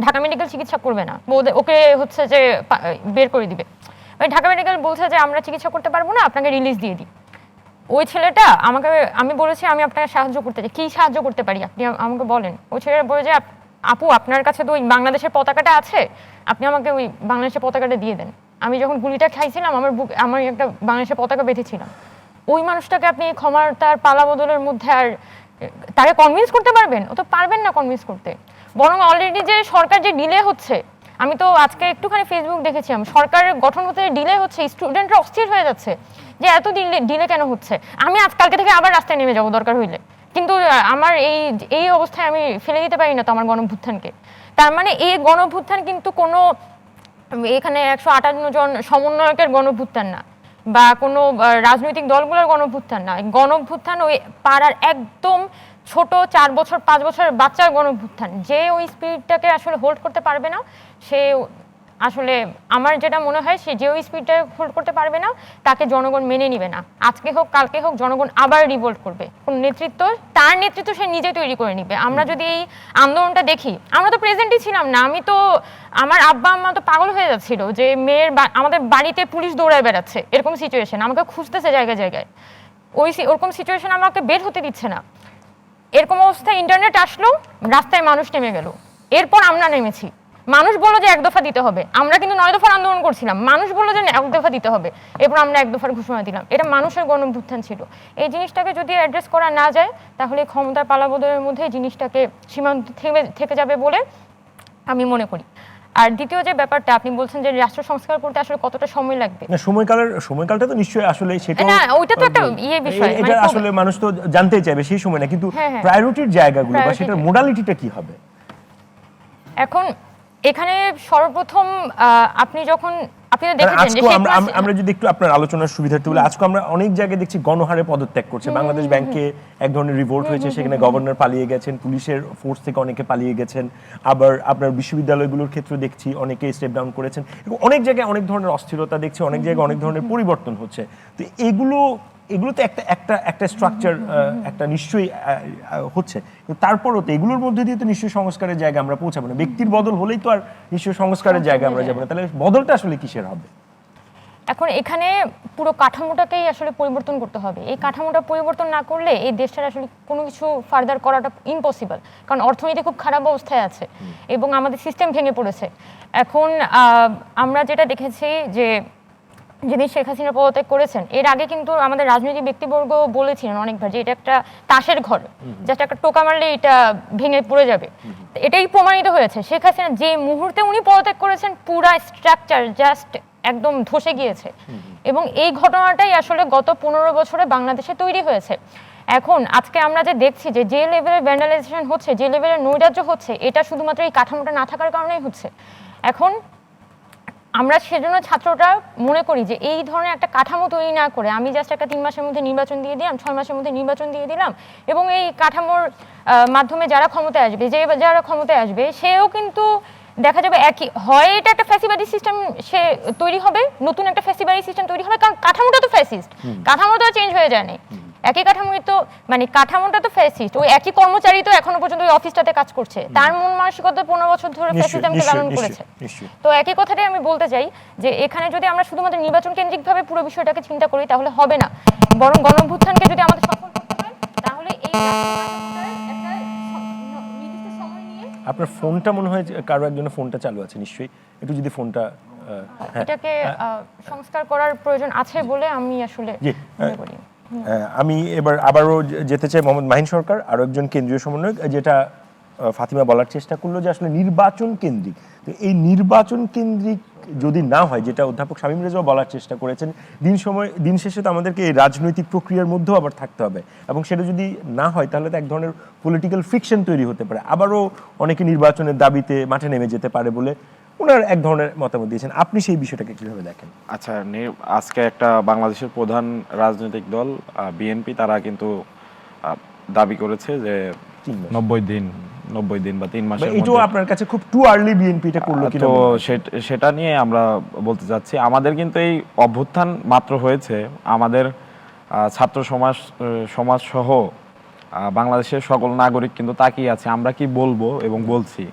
ঢাকা মেডিকেল চিকিৎসা করবে না, ওকে হচ্ছে যে বের করে দিবে। ঢাকা মেডিকেল বলছে যে আমরা চিকিৎসা করতে পারবো না, আপনাকে রিলিজ দিয়ে দিই। ওই ছেলেটা আমি বলেছি আমি আপনাকে সাহায্য করতে চাই, কি সাহায্য করতে পারি আপনি আমাকে বলেন। ওই ছেলেটা বলে যে আপু আপনার কাছে তো ওই বাংলাদেশের পতাকাটা আছে, আপনি আমাকে ওই বাংলাদেশের পতাকাটা দিয়ে দেন। আমি যখন গুলিটা খাইছিলাম আমার একটা বাংলাদেশের পতাকা বেঁধেছিলাম। ওই মানুষটাকে আপনি ক্ষমার তার পালা বদলের মধ্যে আর তাকে কনভিন্স করতে পারবেন? ও তো পারবেন না কনভিন্স করতে। বরং অলরেডি যে সরকার যে ডিলে হচ্ছে, আমি তো আজকে একটুখানি ফেসবুক দেখেছিলাম, সরকার গঠন হতে ডিলে হচ্ছে, স্টুডেন্টরা অস্থির হয়ে যাচ্ছে যে এত ডিলে কেন হচ্ছে। আমি আজকালকে থেকে আবার রাস্তায় নেমে যাবো দরকার হইলে, কিন্তু আমার এই অবস্থায় আমি ফেলে দিতে পারি না তো আমার গণঅভ্যুত্থানকে। তার মানে এই গণঅভ্যুত্থান কিন্তু কোনো এখানে 158 জন সমন্বয়কের গণঅভ্যুত্থান না, বা কোনো রাজনৈতিক দলগুলোর গণঅভ্যুত্থান না। গণঅভ্যুত্থান ওই পাড়ার একদম ছোট 4 বছর 5 বছরের বাচ্চার গণঅভ্যুত্থান। যে ওই স্পিরিটটাকে আসলে হোল্ড করতে পারবে না, সে আসলে আমার যেটা মনে হয় সে যে ওই স্পিরিটটা হোল্ড করতে পারবে না, তাকে জনগণ মেনে নিবে না। আজকে হোক কালকে হোক জনগণ আবার রিভোল্ট করবে। কোন নেতৃত্ব, তার নেতৃত্ব সে নিজে তৈরি করে নিবে। আমরা যদি এই আন্দোলনটা দেখি, আমরা তো প্রেজেন্টই ছিলাম না। আমার আব্বা আম্মা তো পাগল হয়ে যাচ্ছিল যে আমাদের বাড়িতে পুলিশ দৌড়ায় বেড়াচ্ছে, এরকম সিচুয়েশন, আমাকে খুঁজতেছে জায়গায় জায়গায়। ওরকম সিচুয়েশন আমাকে বের হতে দিচ্ছে না। এরকম অবস্থায় ইন্টারনেট আসলো, রাস্তায় মানুষ নেমে গেল, এরপর আমরা নেমেছি। মানুষ বললো যে 1 দফা দিতে হবে, আমরা কিন্তু 9 দফার আন্দোলন করছিলাম, মানুষ বললো যে 1 দফা দিতে হবে, এরপর আমরা 1 দফার ঘোষণা দিলাম। এটা মানুষের গণঅভ্যুত্থান ছিল। এই জিনিসটাকে যদি অ্যাড্রেস করা না যায়, তাহলে ক্ষমতার পালাবদলের মধ্যে জিনিসটাকে সীমান্ত থেকে যাবে বলে আমি মনে করি। আর দ্বিতীয় যে ব্যাপারটা আপনি বলছেন যে রাষ্ট্র সংস্কার করতে আসলে কতটা সময় লাগবে, না সময়কালটা তো নিশ্চয়ই আসলে সেটা না ওইটা তো একটা বিষয়, এটা আসলে মানুষ তো জানতেই চাইবে সেই সময় না, কিন্তু প্রায়োরিটির জায়গাগুলো বা সেটার মোডালিটিটা কি হবে এখন এখানে সর্বপ্রথম আপনি তো দেখেছেন যে আমরা যদি একটু আপনার আলোচনার সুবিধার্থে বলে, আজকে আমরা অনেক জায়গায় দেখছি গণহারে পদত্যাগ করছে। বাংলাদেশ ব্যাংকে এক ধরনের রিভোল্ট হয়েছে, সেখানে গভর্নর পালিয়ে গেছেন, পুলিশের ফোর্স থেকে অনেকে পালিয়ে গেছেন। আবার আপনার বিশ্ববিদ্যালয়গুলোর ক্ষেত্রে দেখছি অনেকে স্টেপ ডাউন করেছেন। এবং অনেক জায়গায় অনেক ধরনের অস্থিরতা দেখছি, অনেক জায়গায় অনেক ধরনের পরিবর্তন হচ্ছে। তো এগুলোতে একটা স্ট্রাকচার একটা নিশ্চয়ই হচ্ছে, কিন্তু তারপরও তো এগুলোর মধ্যে দিয়ে তো নিশ্চয়ই সংস্কারের জায়গা আমরা পৌঁছাবো না। ব্যক্তির বদল হলেই তো আর নিশ্চয়ই সংস্কারের জায়গা আমরা যাবো না। তাহলে বদলটা আসলে কিসের হবে? এখন এখানে পুরো কাঠামোটাকেই আসলে পরিবর্তন করতে হবে। এই কাঠামোটা পরিবর্তন না করলে এই দেশটার আসলে কোনো কিছু ফার্দার করাটা ইম্পসিবল, কারণ অর্থনীতি খুব খারাপ অবস্থায় আছে এবং আমাদের সিস্টেম ভেঙে পড়েছে। এখন আমরা যেটা দেখেছি যে যিনি শেখ হাসিনা পদত্যাগ করেছেন, এর আগে কিন্তু আমাদের রাজনৈতিক ব্যক্তিবর্গ বলেছিলেন অনেকবার যে এটা একটা তাসের ঘর, জাস্ট একটা টোকা মারলে এটা ভেঙে পড়ে যাবে। এটাই প্রমাণিত হয়েছে। শেখ হাসিনা যে মুহূর্তে উনি পদত্যাগ করেছেন, পুরা স্ট্রাকচার জাস্ট একদম ধসে গিয়েছে। এবং এই ঘটনাটাই আসলে গত 15 বছরে বাংলাদেশে তৈরি হয়েছে। এখন আজকে আমরা যে দেখছি যে লেভেলের ভ্যান্ডালাইজেশন হচ্ছে, যে লেভেলের নৈরাজ্য হচ্ছে, এটা শুধুমাত্র এই কাঠামোটা না থাকার কারণেই হচ্ছে। এখন আমরা সেজন্য ছাত্ররা মনে করি যে এই ধরনের একটা কাঠামো তৈরি না করে আমি জাস্ট একটা 3 মাসের মধ্যে নির্বাচন দিয়ে দিলাম, 6 মাসের মধ্যে নির্বাচন দিয়ে দিলাম, এবং এই কাঠামোর মাধ্যমে যারা ক্ষমতায় আসবে সেও কিন্তু দেখা যাবে একই হয়, এটা একটা ফ্যাসিবাদী সিস্টেম সে তৈরি হবে, নতুন একটা ফ্যাসিবাদী সিস্টেম তৈরি হবে, কারণ কাঠামোটা তো ফ্যাসিস্ট, কাঠামো তো চেঞ্জ হয়ে যায় না। একই কাঠামোই তো, মানে কাঠামোটা তো ফ্যাসিস্ট, ওই একই কর্মচারী তো এখনো পর্যন্ত ওই অফিসটাতে কাজ করছে, তার মন মানসিকতা 15 বছর ধরে ফ্যাসিজমকে লালন করেছে। তো একই কথাটাই আমি বলতে চাই যে এখানে যদি আমরা শুধুমাত্র নির্বাচন কেন্দ্রিকভাবে পুরো বিষয়টাকে চিন্তা করি তাহলে হবে না, বরং গণঅভ্যুত্থানকে যদি আমাদের সফল করতে হয় তাহলে এই নির্দিষ্ট সময় নিয়ে। আপনার ফোনটা মনে হয় কারো একজনের ফোনটা চালু আছে, নিশ্চয়ই একটু যদি ফোনটা এটাকে সংস্কার করার প্রয়োজন আছে বলে আমি আসলে মনে করি। আমি এবার আবারও যেতে চাই মোহাম্মদ মাহিন সরকার, আরো একজন কেন্দ্রীয় সমন্বয়ক, যেটা ফাতিমা বলার চেষ্টা করলো যে আসলে নির্বাচন কেন্দ্রিক। তো এই নির্বাচন কেন্দ্রিক যদি না হয়, যেটা অধ্যাপক শামীম রেজাও বলার চেষ্টা করেছেন, দিন শেষে তো আমাদেরকে এই রাজনৈতিক প্রক্রিয়ার মধ্যেও আবার থাকতে হবে, এবং সেটা যদি না হয় তাহলে তো এক ধরনের পলিটিক্যাল ফ্রিকশন তৈরি হতে পারে, আবারও অনেকে নির্বাচনের দাবিতে মাঠে নেমে যেতে পারে বলে ওনার এক ধরনের মতামত দিয়েছেন। আপনি সেই বিষয়টাকে কিভাবে দেখেন? আচ্ছা, আজকে একটা বাংলাদেশের প্রধান রাজনৈতিক দল বিএনপি, তারা কিন্তু দাবি করেছে যে 90 দিন বা 3 মাসের মধ্যে। এটাও আপনার কাছে খুব টু আর্লি বিএনপি এটা করলো কিনা? তো সেটা নিয়ে আমরা বলতে চাচ্ছি, আমাদের কিন্তু এই অভ্যুত্থান মাত্র হয়েছে, আমাদের ছাত্র সমাজ সহ বাংলাদেশের সকল নাগরিক কিন্তু তাকিয়ে আছে আমরা কি বলবো এবং বলছি।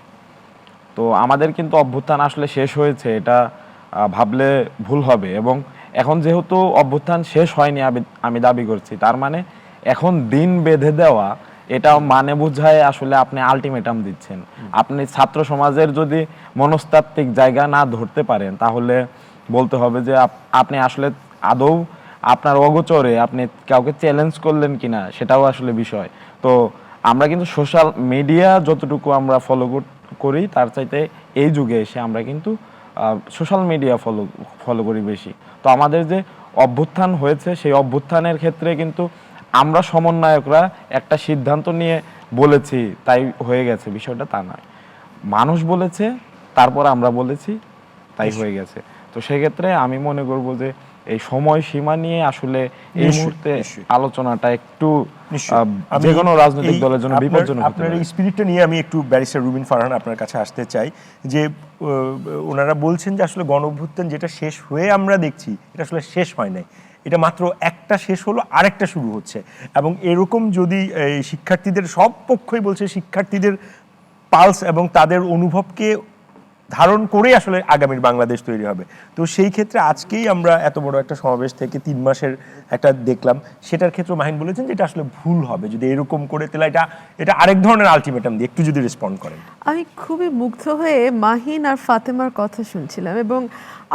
তো আমাদের কিন্তু অভ্যুত্থান আসলে শেষ হয়েছে, এটা ভাবলে ভুল হবে। এবং এখন যেহেতু অভ্যুত্থান শেষ হয়নি আমি দাবি করছি, তার মানে এখন দিন বেঁধে দেওয়া এটা মানে বোঝায় আসলে আপনি আলটিমেটাম দিচ্ছেন। আপনি ছাত্র সমাজের যদি মনস্তাত্ত্বিক জায়গা না ধরতে পারেন তাহলে বলতে হবে যে আপনি আসলে আদৌ আপনার অগোচরে আপনি কাউকে চ্যালেঞ্জ করলেন কিনা সেটাও আসলে বিষয়। তো আমরা কিন্তু সোশ্যাল মিডিয়া যতটুকু আমরা ফলো করি তার চাইতে এই যুগে এসে আমরা কিন্তু সোশ্যাল মিডিয়া ফলো করি বেশি। তো আমাদের যে অভ্যুত্থান হয়েছে সেই অভ্যুত্থানের ক্ষেত্রে কিন্তু আমরা সমন্বয়করা একটা সিদ্ধান্ত নিয়ে বলেছি তাই হয়ে গেছে, বিষয়টা তা নয়। মানুষ বলেছে, তারপর আমরা বলেছি, তাই হয়ে গেছে। তো সেক্ষেত্রে আমি মনে করব যে এই সময় সীমা নিয়ে আসলে এই মুহূর্তে আলোচনাটা একটু যে কোনো রাজনৈতিক দলের জন্য বিপজ্জনক হতে আপনার পারে। এই স্পিরিটটা নিয়ে আমি একটু ব্যারিস্টার রুবিন ফারহান আপনার কাছে আসতে চাই যে ওনারা বলছেন যে আসলে গণঅভ্যুত্থান যেটা শেষ হয়ে আমরা দেখছি এটা আসলে শেষ হয় নাই, এটা মাত্র একটা শেষ হলো আরেকটা শুরু হচ্ছে। এবং এরকম যদি শিক্ষার্থীদের সব পক্ষই বলছে শিক্ষার্থীদের পালস এবং তাদের অনুভবকে ধারণ করে আসলে আগামীর বাংলাদেশ তৈরি হবে। তো সেই ক্ষেত্রে আজকেই আমরা এত বড় একটা সমাবেশ থেকে 3 মাসের একটা দেখলাম, সেটার ক্ষেত্রে মাহিন বলেছেন যে এটা আসলে ভুল হবে যদি এরকম করে, তাহলে এটা আরেক ধরনের আলটিমেটাম দিয়ে একটু যদি রেসপন্ড করেন। আমি খুবই মুগ্ধ হয়ে মাহিন আর ফাতেমার কথা শুনছিলাম এবং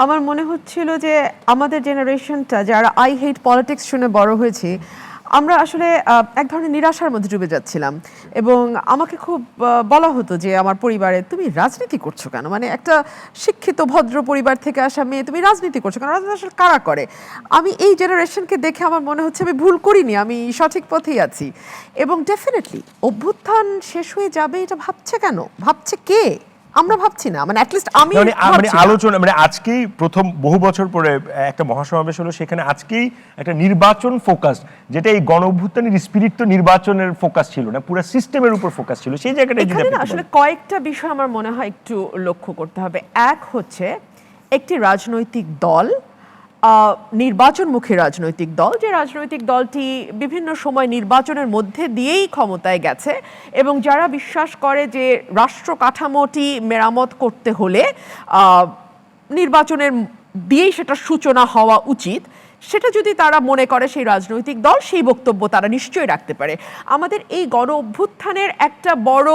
আমার মনে হচ্ছিল যে আমাদের জেনারেশনটা যারা আই হেট পলিটিক্স শুনে বড় হয়েছি, আমরা আসলে এক ধরনের নিরাশার মধ্যে ডুবে যাচ্ছিলাম। এবং আমাকে খুব বলা হতো যে আমার পরিবারে, তুমি রাজনীতি করছো কেন, মানে একটা শিক্ষিত ভদ্র পরিবার থেকে আসা মেয়ে তুমি রাজনীতি করছো কেন, রাজনীতি আসলে কারা করে। আমি এই জেনারেশনকে দেখে আমার মনে হচ্ছে আমি ভুল করিনি, আমি সঠিক পথেই আছি। এবং ডেফিনেটলি অভ্যুত্থান শেষ হয়ে যাবে এটা ভাবছে কেন, ভাবছে কে? আমরা ভাবছি না, মানে অ্যাটলিস্ট আমি মানে আলোচনা, মানে আজকেই প্রথম বহু বছর পরে একটা মহাসমাবেশ হলো, সেখানে আজকেই একটা নির্বাচন ফোকাস, যেটা এই গণ অভ্যুত্থানের স্পিরিট তো নির্বাচনের ফোকাস ছিল না, পুরো সিস্টেমের উপর ফোকাস ছিল। সেই জায়গাটা এখানে আসলে কয়েকটা বিষয় আমার মনে হয় একটু লক্ষ্য করতে হবে। এক হচ্ছে একটি রাজনৈতিক দল, নির্বাচনমুখী রাজনৈতিক দল, যে রাজনৈতিক দলটি বিভিন্ন সময় নির্বাচনের মধ্যে দিয়েই ক্ষমতায় গেছে এবং যারা বিশ্বাস করে যে রাষ্ট্র কাঠামোটি মেরামত করতে হলে নির্বাচনের দিয়েই সেটা সূচনা হওয়া উচিত, সেটা যদি তারা মনে করে সেই রাজনৈতিক দল সেই বক্তব্য তারা নিশ্চয়ই রাখতে পারে। আমাদের এই গণ অভ্যুত্থানের একটা বড়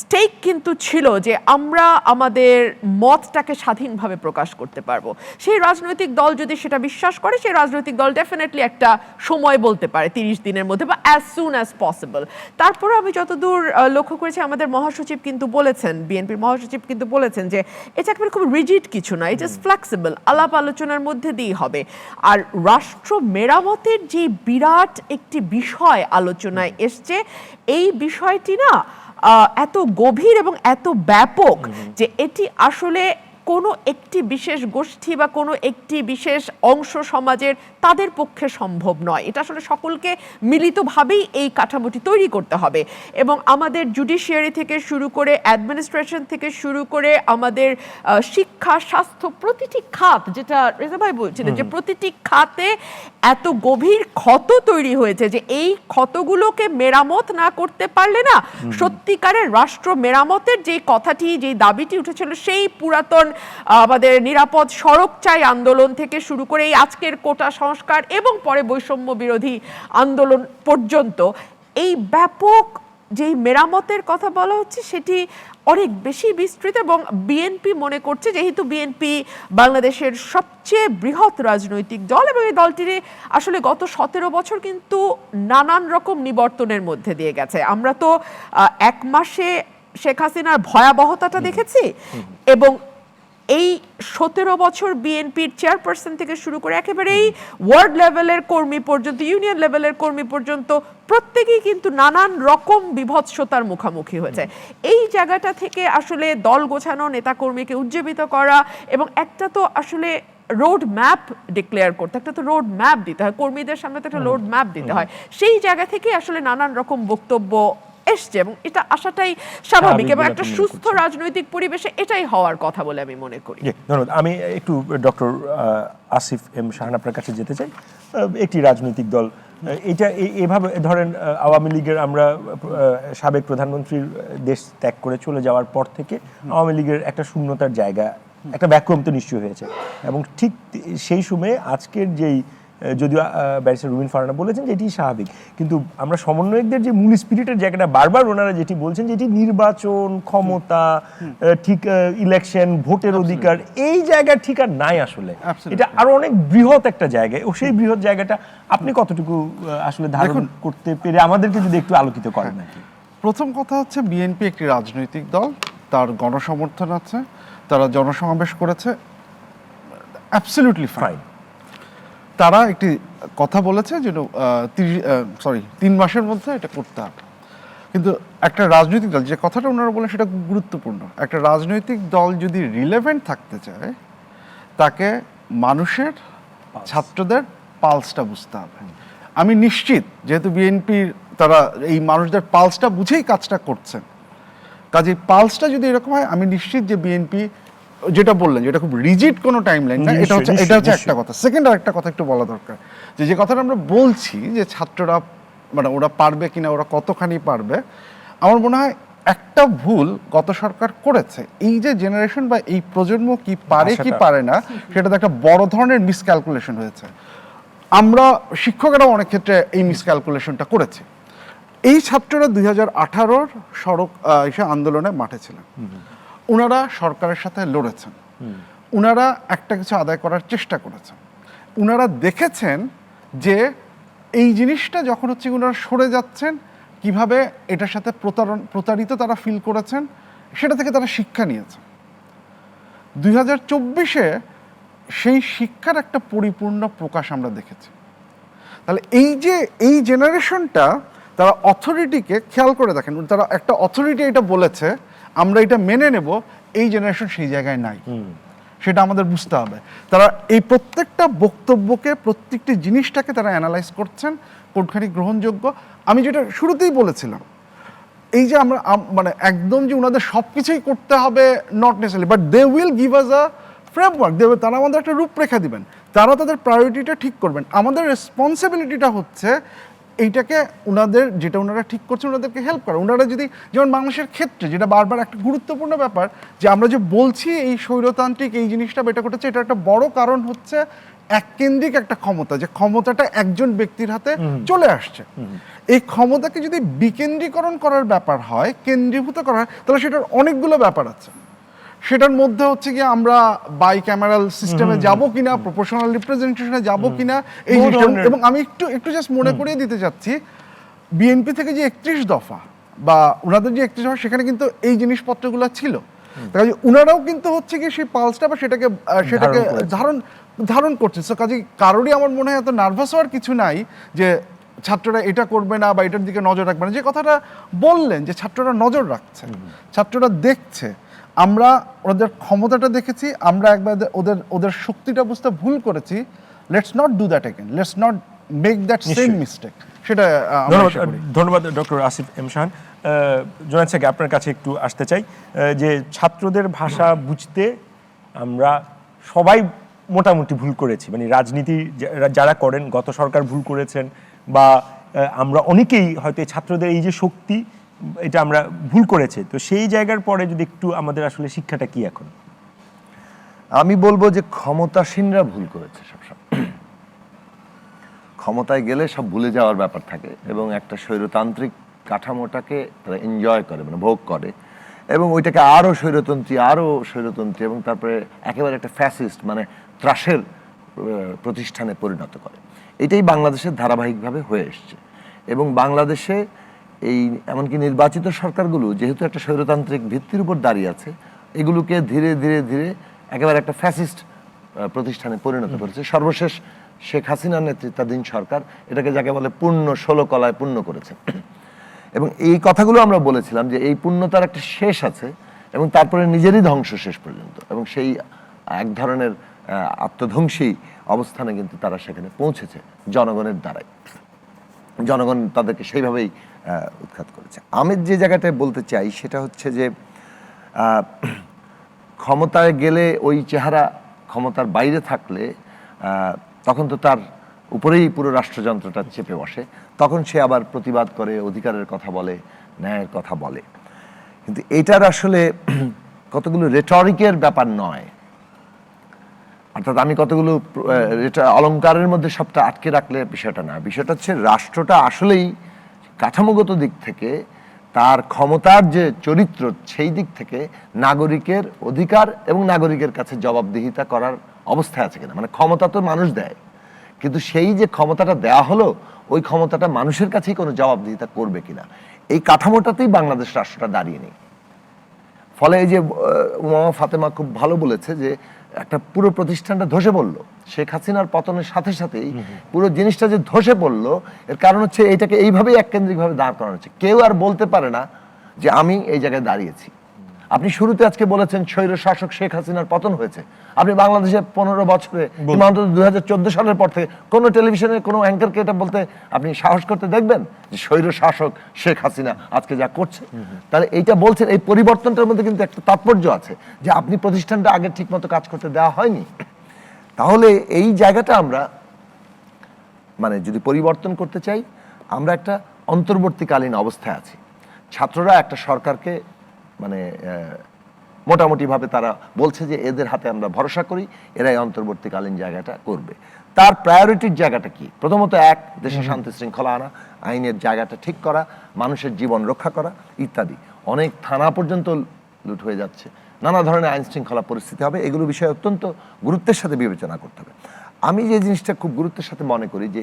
স্টেক কিন্তু ছিল যে আমরা আমাদের মতটাকে স্বাধীনভাবে প্রকাশ করতে পারবো। সেই রাজনৈতিক দল যদি সেটা বিশ্বাস করে, সেই রাজনৈতিক দল ডেফিনেটলি একটা সময় বলতে পারে 30 দিনের মধ্যে বা অ্যাজ সুন অ্যাজ পসিবল। তারপরে আমি যতদূর লক্ষ্য করেছি আমাদের মহাসচিব কিন্তু বলেছেন, বিএনপির মহাসচিব কিন্তু বলেছেন যে এটা একেবারে খুব রিজিড কিছু না, ইট ইজ ফ্লেক্সিবল, আলাপ আলোচনার মধ্যে দিয়েই হবে। আর রাষ্ট্র মেরামতের যে বিরাট একটি বিষয় আলোচনায় এসছে, এই বিষয়টি না এত গভীর এবং এত ব্যাপক যে এটি আসলে কোনো একটি বিশেষ গোষ্ঠী বা কোনো একটি বিশেষ অংশ সমাজের তাদের পক্ষে সম্ভব নয়। এটা আসলে সকলকে মিলিতভাবেই এই কাঠামোটি তৈরি করতে হবে। এবং আমাদের জুডিশিয়ারি থেকে শুরু করে অ্যাডমিনিস্ট্রেশন থেকে শুরু করে আমাদের শিক্ষা, স্বাস্থ্য, প্রতিটি খাত, যেটা রেজা ভাই বলছিলেন যে প্রতিটি খাতে এত গভীর ক্ষত তৈরি হয়েছে যে এই ক্ষতগুলোকে মেরামত না করতে পারলে না সত্যিকারের রাষ্ট্র মেরামতের যে কথাটি, যে দাবিটি উঠেছিল সেই পুরাতন আমাদের নিরাপদ সড়ক চাই আন্দোলন থেকে শুরু করে এই আজকের কোটা সংস্কার এবং পরে বৈষম্য বিরোধী আন্দোলন পর্যন্ত এই ব্যাপক যেই মেরামতের কথা বলা হচ্ছে সেটি অনেক বেশি বিস্তৃত। এবং বিএনপি মনে করছে, যেহেতু বিএনপি বাংলাদেশের সবচেয়ে বৃহৎ রাজনৈতিক দল এবং এই দলটির আসলে গত 17 বছর কিন্তু নানান রকম নিবর্তনের মধ্যে দিয়ে গেছে। আমরা তো 1 মাসে শেখ হাসিনার ভয়াবহতাটা দেখেছি এবং এই 17 বছর বিএনপির চেয়ারপারসন থেকে শুরু করে একেবারেই ওয়ার্ড লেভেলের কর্মী পর্যন্ত, ইউনিয়ন লেভেলের কর্মী পর্যন্ত প্রত্যেকেই কিন্তু নানান রকম বিভৎসতার মুখোমুখি হয়েছে। এই জায়গাটা থেকে আসলে দল গোছানো, নেতাকর্মীকে উজ্জীবিত করা এবং একটা তো আসলে রোড ম্যাপ ডিক্লেয়ার করতে, একটা তো রোড ম্যাপ দিতে হয়, কর্মীদের সামনে তো একটা রোড ম্যাপ দিতে হয়। সেই জায়গা থেকে আসলে নানান রকম বক্তব্য এসছে এবং এটা আসাটাই স্বাভাবিক এবং একটা সুস্থ রাজনৈতিক পরিবেশে এটাই হওয়ার কথা বলে আমি মনে করি। ধন্যবাদ। আমি একটু ডক্টর আসিফ এম শাহান আপনার কাছে যেতে চাই। একটি রাজনৈতিক দল এটা এভাবে ধরেন আওয়ামী লীগের, আমরা সাবেক প্রধানমন্ত্রীর দেশ ত্যাগ করে চলে যাওয়ার পর থেকে আওয়ামী লীগের একটা শূন্যতার জায়গা, একটা ভ্যাকুয়াম তো নিশ্চয়ই হয়েছে এবং ঠিক সেই সময়ে আজকের যেই যদিও ব্যারিস্টার রুবিন ফারহানা বলেছেন যে এটি স্বাভাবিক, কিন্তু আমরা সমন্বয়কদের যে মূল স্পিরিটের জায়গাটা বারবার ওনারা যেটি বলছেন যে এটি নির্বাচন, ক্ষমতা, ঠিক ইলেকশন, ভোটের অধিকার, এই জায়গা ঠিক আর নাই আসলে। Absolutely. এটা আরো অনেক বৃহৎ একটা জায়গায়, ও সেই বৃহৎ জায়গাটা আপনি কতটুকু আসলে ধারণ করতে পেরে আমাদেরকে যদি একটু আলোকিত করেন আর কি। প্রথম কথা হচ্ছে বিএনপি একটি রাজনৈতিক দল, তার গণসমর্থন আছে, তারা জনসমাবেশ করেছে, অ্যাবসলিউটলি ফাইন। তারা একটি কথা বলেছে যে 3 মাসের মধ্যে এটা করতে হবে, কিন্তু একটা রাজনৈতিক দল, যে কথাটা ওনারা বলেন সেটা খুব গুরুত্বপূর্ণ, একটা রাজনৈতিক দল যদি রিলেভেন্ট থাকতে চায় তাকে মানুষের, ছাত্রদের পালসটা বুঝতে হবে। আমি নিশ্চিত যেহেতু বিএনপির তারা এই মানুষদের পালসটা বুঝেই কাজটা করছেন, কাজে পালসটা যদি এরকম হয় আমি নিশ্চিত যে বিএনপি যেটা বললেন যেটা খুব রিজিড কোনো টাইমলাইন না, এটা হচ্ছে একটা কথা। সেকেন্ড আর একটা কথা একটু বলা দরকার, যে কথাটা আমরা বলছি যে ছাত্ররা মানে ওরা পারবে কিনা, ওরা কতখানি পারবে, আমার মনে হয় একটা ভুল গত সরকার করেছে, এই যে জেনারেশন বা এই প্রজন্ম কি পারে কি পারে না সেটাতে একটা বড় ধরনের মিসক্যালকুলেশন হয়েছে। আমরা শিক্ষকেরাও অনেক ক্ষেত্রে এই মিসক্যালকুলেশনটা করেছি। এই ছাত্ররা 2018 সড়ক এসে আন্দোলনে মাঠে ছিলেন, ওনারা সরকারের সাথে লড়েছেন, ওনারা একটা কিছু আদায় করার চেষ্টা করেছেন, ওনারা দেখেছেন যে এই জিনিসটা যখন হচ্ছে ওনারা সরে যাচ্ছেন কিভাবে এটার সাথে প্রতারিত তারা ফিল করেছেন, সেটা থেকে তারা শিক্ষা নিয়েছেন। 2024-এ সেই শিক্ষার একটা পরিপূর্ণ প্রকাশ আমরা দেখেছি। তাহলে এই জেনারেশনটা তারা অথরিটিকে খেয়াল করে দেখেন, তারা একটা অথরিটি এটা বলেছে আমরা এটা মেনে নেব, এই জেনারেশন সেই জায়গায় নাই, সেটা আমাদের বুঝতে হবে। তারা এই প্রত্যেকটা বক্তব্যকে, প্রত্যেকটি জিনিসটাকে তারা অ্যানালাইজ করছেন কোনখানি গ্রহণযোগ্য। আমি যেটা শুরুতেই বলেছিলাম, এই যে আমরা মানে একদম যে ওনাদের সব কিছুই করতে হবে not necessary, but they will give us a framework, দেবে, তারা আমাদের একটা রূপরেখা দিবেন, তারা তাদের প্রায়োরিটিটা ঠিক করবেন। আমাদের রেসপন্সিবিলিটিটা হচ্ছে এইটাকে ওনাদের যেটা ওনারা ঠিক করছেন ওনাদেরকে হেল্প করা। ওনারা যদি, যেমন বাংলাদেশের ক্ষেত্রে যেটা বারবার একটা গুরুত্বপূর্ণ ব্যাপার, যে আমরা যে বলছি এই স্বৈরতান্ত্রিক এই জিনিসটা বেটা ঘটেছে, এটা একটা বড় কারণ হচ্ছে এককেন্দ্রিক একটা ক্ষমতা, যে ক্ষমতাটা একজন ব্যক্তির হাতে চলে আসছে। এই ক্ষমতাকে যদি বিকেন্দ্রীকরণ করার ব্যাপার হয়, কেন্দ্রীভূত করা হয়, তাহলে সেটার অনেকগুলো ব্যাপার আছে। সেটার মধ্যে হচ্ছে কি আমরা বাই ক্যামেরাল সিস্টেমে যাব কিনা, প্রপোর্শনাল রিপ্রেজেন্টেশনে যাব কিনা, এই জিনিসটা। এবং আমি একটু জাস্ট মনে করিয়ে দিতে চাচ্ছি, বিএনপি থেকে যে 31 দফা বা ওনাদের যে 31 দফা, সেখানে কিন্তু এই জিনিসপত্রগুলো ছিল। কাজে ওনারাও কিন্তু হচ্ছে কি সেই পালসটা বা সেটাকে ধারণ করছে। সো কাজে কারোরই আমার মনে হয় এত নার্ভাস হওয়ার কিছু নাই যে ছাত্ররা এটা করবে না বা এটার দিকে নজর রাখবে না। যে কথাটা বললেন যে ছাত্ররা নজর রাখছে, ছাত্ররা দেখছে, আমরা ওদের ক্ষমতাটা দেখেছি, আমরা একবার ওদের শক্তিটা বুঝতে ভুল করেছি। Let's not do that again, let's not make that same mistake. সেটা ধন্যবাদ doctor Asif M Shahan. Zonayed sir, আপনার কাছে একটু আসতে চাই, যে ছাত্রদের ভাষা বুঝতে আমরা সবাই মোটামুটি ভুল করেছি, মানে রাজনীতি যারা করেন, গত সরকার ভুল করেছেন, বা আমরা অনেকেই হয়তো ছাত্রদের এই যে শক্তি, এটা আমরা ভুল করেছে। তো সেই জায়গার পরে যদি একটু আমাদের আসলে শিক্ষাটা কি এখন? আমি বলবো যে ক্ষমতাসীনরা ভুল করেছে সবসময়। ক্ষমতায় গেলে সব ভুলে যাওয়ার ব্যাপার থাকে এবং একটা স্বৈরতান্ত্রিক কাঠামোটাকে তারা এনজয় করে, মানে ভোগ করে, এবং ওইটাকে আরও স্বৈরতন্ত্রী এবং তারপরে একেবারে একটা ফ্যাসিস্ট মানে ত্রাসের প্রতিষ্ঠানে পরিণত করে। এটাই বাংলাদেশের ধারাবাহিকভাবে হয়ে এসছে। এবং বাংলাদেশে এই এমনকি নির্বাচিত সরকারগুলো যেহেতু একটা স্বৈরতান্ত্রিক ভিত্তির উপর দাঁড়িয়ে আছে, এগুলোকে ধীরে ধীরে ধীরে একেবারে একটা ফ্যাসিস্ট প্রতিষ্ঠানে পরিণত করেছে। সর্বশেষ শেখ হাসিনার নেতৃত্বাধীন সরকার এটাকে যাকে বলে পূর্ণ 16 কলায় পূর্ণ করেছে। এবং এই কথাগুলো আমরা বলেছিলাম যে এই পূর্ণতার একটা শেষ আছে এবং তারপরে নিজেরই ধ্বংস শেষ পর্যন্ত, এবং সেই এক ধরনের আত্মধ্বংসী অবস্থানে কিন্তু তারা সেখানে পৌঁছেছে জনগণের দ্বারাই। জনগণ তাদেরকে সেইভাবেই উৎখাত করেছে। আমি যে জায়গাটায় বলতে চাই সেটা হচ্ছে যে ক্ষমতায় গেলে ওই চেহারা, ক্ষমতার বাইরে থাকলে তখন তো তার উপরেই পুরো রাষ্ট্রযন্ত্রটা চেপে বসে, তখন সে আবার প্রতিবাদ করে, অধিকারের কথা বলে, ন্যায়ের কথা বলে। কিন্তু এটার আসলে কতগুলো রেটরিকের ব্যাপার নয়, অর্থাৎ আমি কতগুলো এটা অলংকারের মধ্যে সবটা আটকে রাখলে বিষয়টা না, বিষয়টা হচ্ছে রাষ্ট্রটা আসলেই কাঠামোগত দিক থেকে তার ক্ষমতার যে চরিত্র সেই দিক থেকে নাগরিকের অধিকার এবং নাগরিকের কাছে জবাবদিহিতা করার অবস্থায় আছে কিনা। মানে ক্ষমতা তো মানুষ দেয়, কিন্তু সেই যে ক্ষমতাটা দেয়া হলো ওই ক্ষমতাটা মানুষের কাছেই কোনো জবাবদিহিতা করবে কিনা, এই কাঠামোটাতেই বাংলাদেশ রাষ্ট্রটা দাঁড়িয়ে নেই। ফলে এই যে উমা ফাতেমা খুব ভালো বলেছে যে একটা পুরো প্রতিষ্ঠানটা ধসে পড়লো শেখ হাসিনার পতনের সাথে সাথেই, পুরো জিনিসটা যে ধসে পড়লো এর কারণ হচ্ছে এটাকে এইভাবেই এককেন্দ্রিকভাবে দাঁড় করানো হচ্ছে। কেউ আর বলতে পারে না যে আমি এই জায়গায় দাঁড়িয়েছি। আপনি শুরুতে আজকে বলেছেন স্বৈর শাসক শেখ হাসিনার পতন হয়েছে, আপনি বাংলাদেশে 15 বছরে অন্তত 2014 সালের পর থেকে কোনো টেলিভিশনে কোনো অ্যাঙ্কারকে এটা বলতে আপনি সাহস করতে দেখবেন যে স্বৈর শাসক শেখ হাসিনা আজকে যা করছে? তাহলে এইটা বলছেন, এই পরিবর্তনটার মধ্যে কিন্তু একটা তাৎপর্য আছে যে আপনি প্রতিষ্ঠানটা আগে ঠিক মতো কাজ করতে দেওয়া হয়নি। তাহলে এই জায়গাটা আমরা মানে যদি পরিবর্তন করতে চাই, আমরা একটা অন্তর্বর্তীকালীন অবস্থায় আছি। ছাত্ররা একটা সরকারকে মানে মোটামুটিভাবে তারা বলছে যে এদের হাতে আমরা ভরসা করি, এরাই অন্তর্বর্তীকালীন জায়গাটা করবে। তার প্রায়োরিটির জায়গাটা কি? প্রথমত দেশে শান্তি শৃঙ্খলা আনা, আইনের জায়গাটা ঠিক করা, মানুষের জীবন রক্ষা করা ইত্যাদি। অনেক থানা পর্যন্ত লুট হয়ে যাচ্ছে, নানা ধরনের আইন শৃঙ্খলা পরিস্থিতি হবে, এগুলো বিষয়ে অত্যন্ত গুরুত্বের সাথে বিবেচনা করতে হবে। আমি যে জিনিসটা খুব গুরুত্বের সাথে মনে করি যে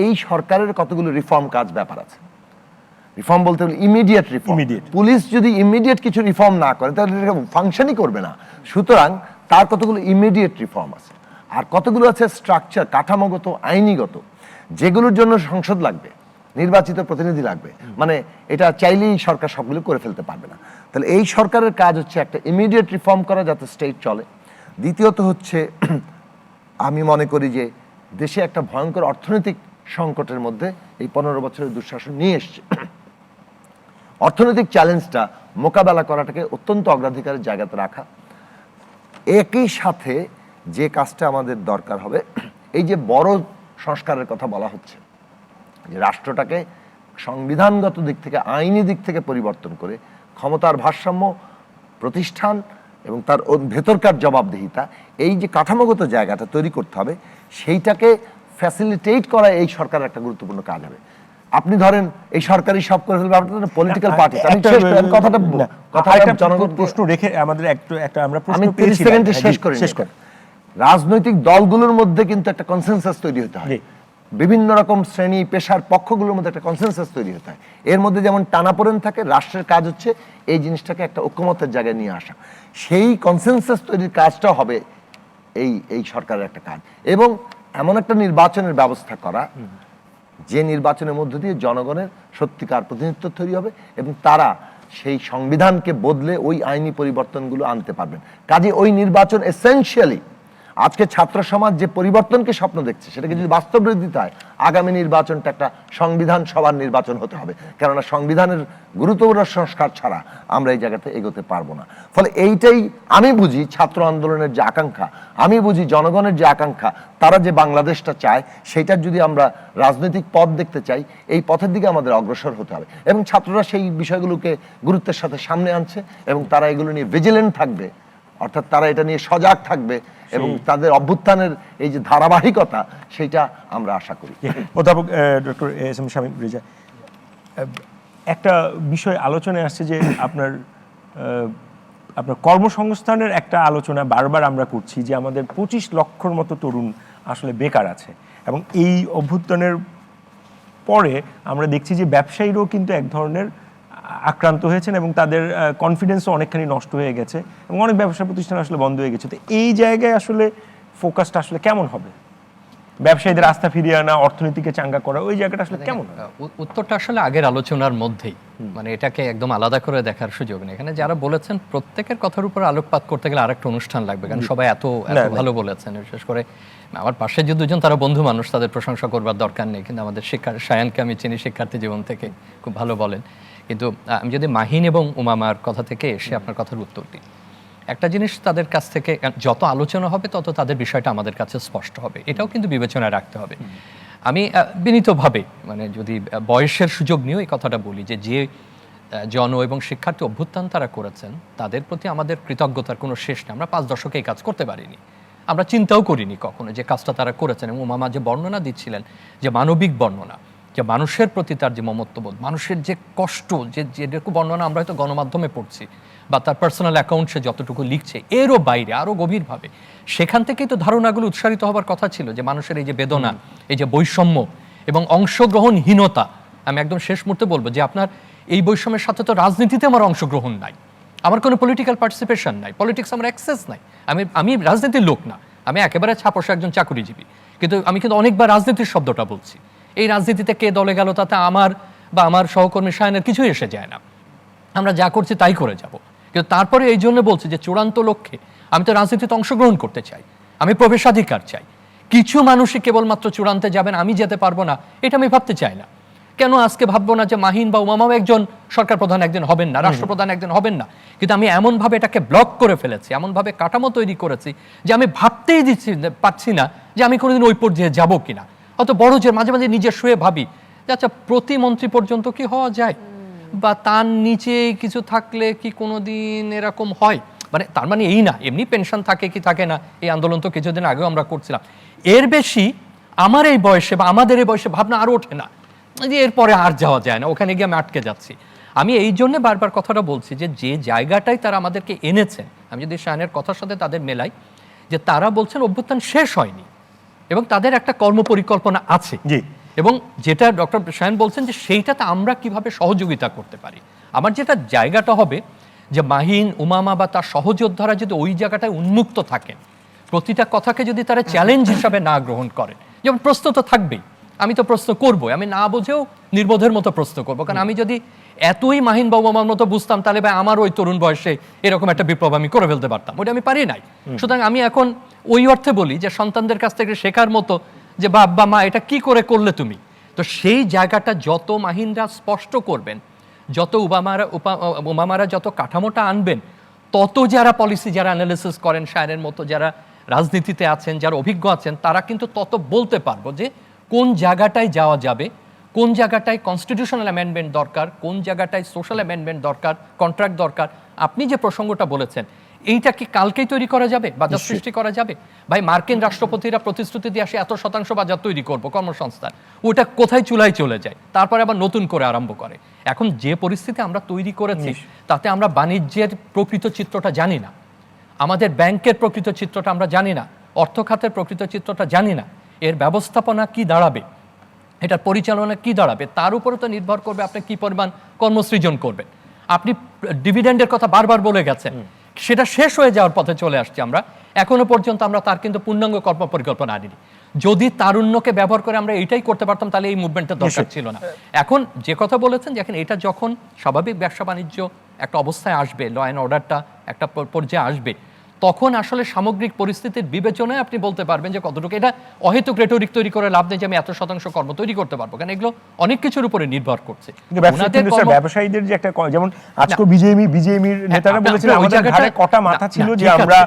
এই সরকারের কতগুলো রিফর্ম কাজ ব্যাপার আছে। রিফর্ম বলতে হলে ইমিডিয়েট রিফর্ম। পুলিশ যদি ইমিডিয়েট কিছু রিফর্ম না করে তাহলে এটা ফাংশনই করবে না। সুতরাং তার কতগুলো ইমিডিয়েট রিফর্ম আছে, আর কতগুলো আছে স্ট্রাকচার, কাঠামোগত, আইনিগত, যেগুলোর জন্য সংসদ লাগবে, নির্বাচিত প্রতিনিধি লাগবে। মানে এটা চাইলেই সরকার সবগুলো করে ফেলতে পারবে না। তাহলে এই সরকারের কাজ হচ্ছে একটা ইমিডিয়েট রিফর্ম করা যাতে স্টেট চলে। দ্বিতীয়ত হচ্ছে আমি মনে করি যে দেশে একটা ভয়ঙ্কর অর্থনৈতিক সংকটের মধ্যে এই 15 বছরের দুঃশাসন নিয়ে এসছে। অর্থনৈতিক চ্যালেঞ্জটা মোকাবেলা করাটাকে অত্যন্ত অগ্রাধিকারের জায়গাতে রাখা। একই সাথে যে কাজটা আমাদের দরকার হবে, এই যে বড় সংস্কারের কথা বলা হচ্ছে, যে রাষ্ট্রটাকে সংবিধানগত দিক থেকে, আইনি দিক থেকে পরিবর্তন করে ক্ষমতার ভারসাম্য, প্রতিষ্ঠান এবং তার ভেতরকার জবাবদিহিতা, এই যে কাঠামোগত জায়গাটা তৈরি করতে হবে, সেইটাকে ফ্যাসিলিটেট করা এই সরকারের একটা গুরুত্বপূর্ণ কাজ হবে। আপনি ধরেন এই সরকারি সব করে ফেলবে, আপনার পলিটিক্যাল পার্টি। প্রশ্ন রেখে আমাদের একটা আমরা আমি 30 সেকেন্ডে শেষ করি। রাজনৈতিক দলগুলোর মধ্যে কিন্তু একটা কনসেনসাস তৈরি হতে হয়, বিভিন্ন রকম শ্রেণী পেশার পক্ষগুলোর মধ্যে একটা কনসেনসাস তৈরি হতে হয়। এর মধ্যে যেমন টানাপোড়েন থাকে, রাষ্ট্রের কাজ হচ্ছে এই জিনিসটাকে একটা ঐক্যমতের জায়গায় নিয়ে আসা। সেই কনসেনসাস তৈরির কাজটা হবে এই সরকারের একটা কাজ, এবং এমন একটা নির্বাচনের ব্যবস্থা করা যে নির্বাচনের মধ্য দিয়ে জনগণের সত্যিকার প্রতিনিধিত্ব তৈরি হবে এবং তারা সেই সংবিধানকে বদলে ওই আইনি পরিবর্তনগুলো আনতে পারবেন। কাজে ওই নির্বাচন এসেনশিয়ালি আজকে ছাত্র সমাজ যে পরিবর্তনকে স্বপ্ন দেখছে, সেটাকে যদি বাস্তব রূপ দিতে হয়, আগামী নির্বাচনটা একটা সংবিধান সভার নির্বাচন হতে হবে। কেননা সংবিধানের গুরুত্বপূর্ণ সংস্কার ছাড়া আমরা এই জায়গাতে এগোতে পারবো না। ফলে এইটাই আমি বুঝি ছাত্র আন্দোলনের যে আকাঙ্ক্ষা, আমি বুঝি জনগণের যে আকাঙ্ক্ষা, তারা যে বাংলাদেশটা চায়, সেইটার যদি আমরা রাজনৈতিক পথ দেখতে চাই, এই পথের দিকে আমাদের অগ্রসর হতে হবে। এবং ছাত্ররা সেই বিষয়গুলোকে গুরুত্বের সাথে সামনে আনছে এবং তারা এগুলো নিয়ে ভিজিলেন্ট থাকবে, অর্থাৎ তারা এটা নিয়ে সজাগ থাকবে এবং তাদের অভ্যুত্থানের এই যে ধারাবাহিকতা, সেইটা আমরা আশা করি। অধ্যাপক doctor S M Shamim Reza, একটা বিষয় আলোচনায় আসছে যে আপনার কর্মসংস্থানের একটা আলোচনা বারবার আমরা করছি যে আমাদের 25 লক্ষর মতো তরুণ আসলে বেকার আছে, এবং এই অভ্যুত্থানের পরে আমরা দেখছি যে ব্যবসায়ীরাও কিন্তু এক ধরনের আক্রান্ত হয়েছেন এবং তাদের কনফিডেন্সও অনেকখানি নষ্ট হয়ে গেছে এবং অনেক ব্যবসা প্রতিষ্ঠান আসলে বন্ধ হয়ে গেছে। তো এই জায়গায় আসলে ফোকাসটা আসলে কেমন হবে? ব্যবসায়ীদের আস্থা ফিরিয়ে আনা, অর্থনীতিকে চাঙ্গা করা, ওই জায়গাটা আসলে কেমন? উত্তরটা আসলে আগের আলোচনার মধ্যেই, মানে এটাকে একদম আলাদা করে দেখার সুযোগ নেই। এখানে যারা বলেছেন প্রত্যেকের কথার উপর আলোকপাত করতে গেলে আরেকটা অনুষ্ঠান লাগবে, কারণ সবাই এত ভালো বলেছেন। বিশেষ করে আমার পাশে যে দুজন, তারা বন্ধু মানুষ, তাদের প্রশংসা করবার দরকার নেই, কিন্তু আমাদের সায়ানকে আমি চিনি শিক্ষার্থী জীবন থেকে, খুব ভালো বলেন। কিন্তু আমি যদি মাহিন এবং উমামার কথা থেকে এসে আপনার কথার উত্তর দিই, একটা জিনিস তাদের কাছ থেকে যত আলোচনা হবে তত তাদের বিষয়টা আমাদের কাছে স্পষ্ট হবে, এটাও কিন্তু বিবেচনায় রাখতে হবে। আমি বিনীতভাবে, মানে যদি বয়সের সুযোগ নিয়েও এই কথাটা বলি, যে জন এবং শিক্ষার্থী অভ্যুত্থান তারা করেছেন, তাদের প্রতি আমাদের কৃতজ্ঞতার কোনো শেষ নেই। আমরা 5 দশকে এই কাজ করতে পারিনি, আমরা চিন্তাও করিনি কখনো যে কাজটা তারা করেছেন। এবং উমামা যে বর্ণনা দিচ্ছিলেন, যে মানবিক বর্ণনা, যে মানুষের প্রতি তার যে মমত্ববোধ, মানুষের যে কষ্ট, যেটুকু বর্ণনা আমরা হয়তো গণমাধ্যমে পড়ছি বা তার পার্সোনাল অ্যাকাউন্ট সে যতটুকু লিখছে, এরও বাইরে আরও গভীরভাবে সেখান থেকেই তো ধারণাগুলো উৎসারিত হবার কথা ছিল, যে মানুষের এই যে বেদনা, এই যে বৈষম্য এবং অংশগ্রহণহীনতা। আমি একদম শেষ মুহূর্তে বলবো যে আপনার এই বৈষম্যের সাথে তো রাজনীতিতে আমার অংশগ্রহণ নাই, আমার কোনো পলিটিক্যাল পার্টিসিপেশন নাই, পলিটিক্স আমার অ্যাক্সেস নাই। আমি রাজনীতির লোক না, আমি একেবারে ছাপোষা একজন চাকুরিজীবী, কিন্তু আমি কিন্তু অনেকবার রাজনীতির শব্দটা বলছি। এই রাজনীতিতে কে দলে গেল তাতে আমার বা আমার সহকর্মী শায়নের কিছুই এসে যায় না, আমরা যা করছি তাই করে যাব। কিন্তু তারপরে এই জন্য বলছি যে চূড়ান্ত লক্ষ্যে আমি তো রাজনীতিতে অংশগ্রহণ করতে চাই, আমি প্রবেশাধিকার চাই। কিছু মানুষই কেবলমাত্র চূড়ান্তে যাবেন, আমি যেতে পারবো না, এটা আমি ভাবতে চাই না। কেন আজকে ভাববো না যে মাহিন বা উমামাও একজন সরকার প্রধান একদিন হবেন না, রাষ্ট্রপ্রধান একদিন হবেন না, কিন্তু আমি এমনভাবে এটাকে ব্লক করে ফেলেছি, এমনভাবে কাঠামো তৈরি করেছি যে আমি ভাবতেই পাচ্ছি না যে আমি কোনোদিন ওই পর্যায়ে যাবো কিনা। অত বড় যে মাঝে মাঝে নিজে শুয়ে ভাবি যে আচ্ছা প্রতিমন্ত্রী পর্যন্ত কি হওয়া যায়, বা তার নিচে কিছু থাকলে কি কোনোদিন এরকম হয়। মানে তার মানে এই না এমনি পেনশন থাকে কি থাকে না, এই আন্দোলন তো কিছুদিন আগেও আমরা করছিলাম। এর বেশি আমার এই বয়সে বা আমাদের এই বয়সে ভাবনা আরও ওঠে না যে এরপরে আর যাওয়া যায় না, ওখানে গিয়ে আমি আটকে যাচ্ছি। আমি এই জন্য বারবার কথাটা বলছি যে যে জায়গাটাই তারা আমাদেরকে এনেছেন, আমি যদি শায়নের কথার সাথে তাদের মেলাই, যে তারা বলছেন অভ্যুত্থান শেষ হয়নি এবং তাদের একটা কর্মপরিকল্পনা আছে। এবং যেটা ডক্টর শায়ন বলছেন যে সেইটাতে আমরা কিভাবে সহযোগিতা করতে পারি। আমার যেটা জায়গাটা হবে যে মাহিন, উমামা বা তার সহযোদ্ধারা যদি ওই জায়গাটায় উন্মুক্ত থাকেন, প্রতিটা কথাকে যদি তারা চ্যালেঞ্জ হিসাবে না গ্রহণ করেন, যেমন প্রশ্ন তো থাকবেই, আমি তো প্রশ্ন করবো, আমি না বুঝেও নির্বোধের মতো প্রশ্ন করবো, কারণ আমি যদি এতই মাহিন বা উমামার মতো বুঝতাম তাহলে ভাই আমার ওই তরুণ বয়সে এরকম একটা বিপ্লব আমি করে ফেলতে পারতাম, ওটা আমি পারি নাই। সুতরাং আমি এখন ওই অর্থে বলি যে সন্তানদের কাছ থেকে শেখার মতো যে বাবা মা এটা কি করে করলে তুমি। তো সেই জায়গাটা যত মাহিনরা স্পষ্ট করবেন, যত উমামারা যত কাঠামোটা আনবেন, তত যারা পলিসি, যারা অ্যানালিসিস করেন, শায়নের মতো যারা রাজনীতিতে আছেন, যারা অভিজ্ঞ আছেন, তারা কিন্তু তত বলতে পারবো যে কোন জায়গাটায় যাওয়া যাবে, কোন জায়গাটায় কনস্টিটিউশনাল অ্যামেন্ডমেন্ট দরকার, কোন জায়গাটায় সোশ্যাল অ্যামেন্ডমেন্ট দরকার, কন্ট্রাক্ট দরকার। আপনি যে প্রসঙ্গটা বলেছেন এইটা কি কালকেই তৈরি করা যাবে, বাজার সৃষ্টি করা যাবে? ভাই মার্কিন রাষ্ট্রপতিরা প্রতিশ্রুতি দিয়ে আসে 100% বাজার তৈরি করব, কর্মসংস্থান, ওটা কোথায় চুলায় চলে যায়, তারপরে আবার নতুন করে আরম্ভ করে। এখন যে পরিস্থিতি আমরা তৈরি করেছি তাতে আমরা বাণিজ্যের প্রকৃত চিত্রটা জানি না, আমাদের ব্যাংকের প্রকৃত চিত্রটা আমরা জানি না, অর্থ খাতের প্রকৃত চিত্রটা জানি না, এর ব্যবস্থাপনা কি দাঁড়াবে, এটার পরিচালনা কি দাঁড়াবে, তার উপরে তো নির্ভর করবে আপনি কি পরিমাণ কর্মসৃজন করবেন। আপনি ডিভিডেন্ডের কথা বারবার বলে গেছেন, সেটা শেষ হয়ে যাওয়ার পথে চলে আসছি আমরা, এখনো পর্যন্ত আমরা তার কিন্তু পূর্ণাঙ্গ কর্ম পরিকল্পনা আনিনি। যদি তারুণ্যকে ব্যবহার করে আমরা এটাই করতে পারতাম তাহলে এই মুভমেন্টের দরকার ছিল না। এখন যে কথা বলেছেন, দেখেন এটা যখন স্বাভাবিক ব্যবসা বাণিজ্য একটা অবস্থায় আসবে, ল অ্যান্ড অর্ডারটা একটা পর্যায়ে আসবে, তখন আসলে সামগ্রিক পরিস্থিতির বিবেচনায় আপনি বলতে পারবেন যে কতটুকু। এটা অহেতুক রেটরিক তৈরি করে লাভ নেই যে আমি 100% কর্ম তৈরি করতে পারবো, কারণ এগুলো অনেক কিছুর উপরে নির্ভর করছে। ব্যবসায়ীদের যে একটা, যেমন আজকে বিজেএমির নেতারা বলেছিলেন আমাদের ঘাড়ে কটা মাথা ছিল যে আমরা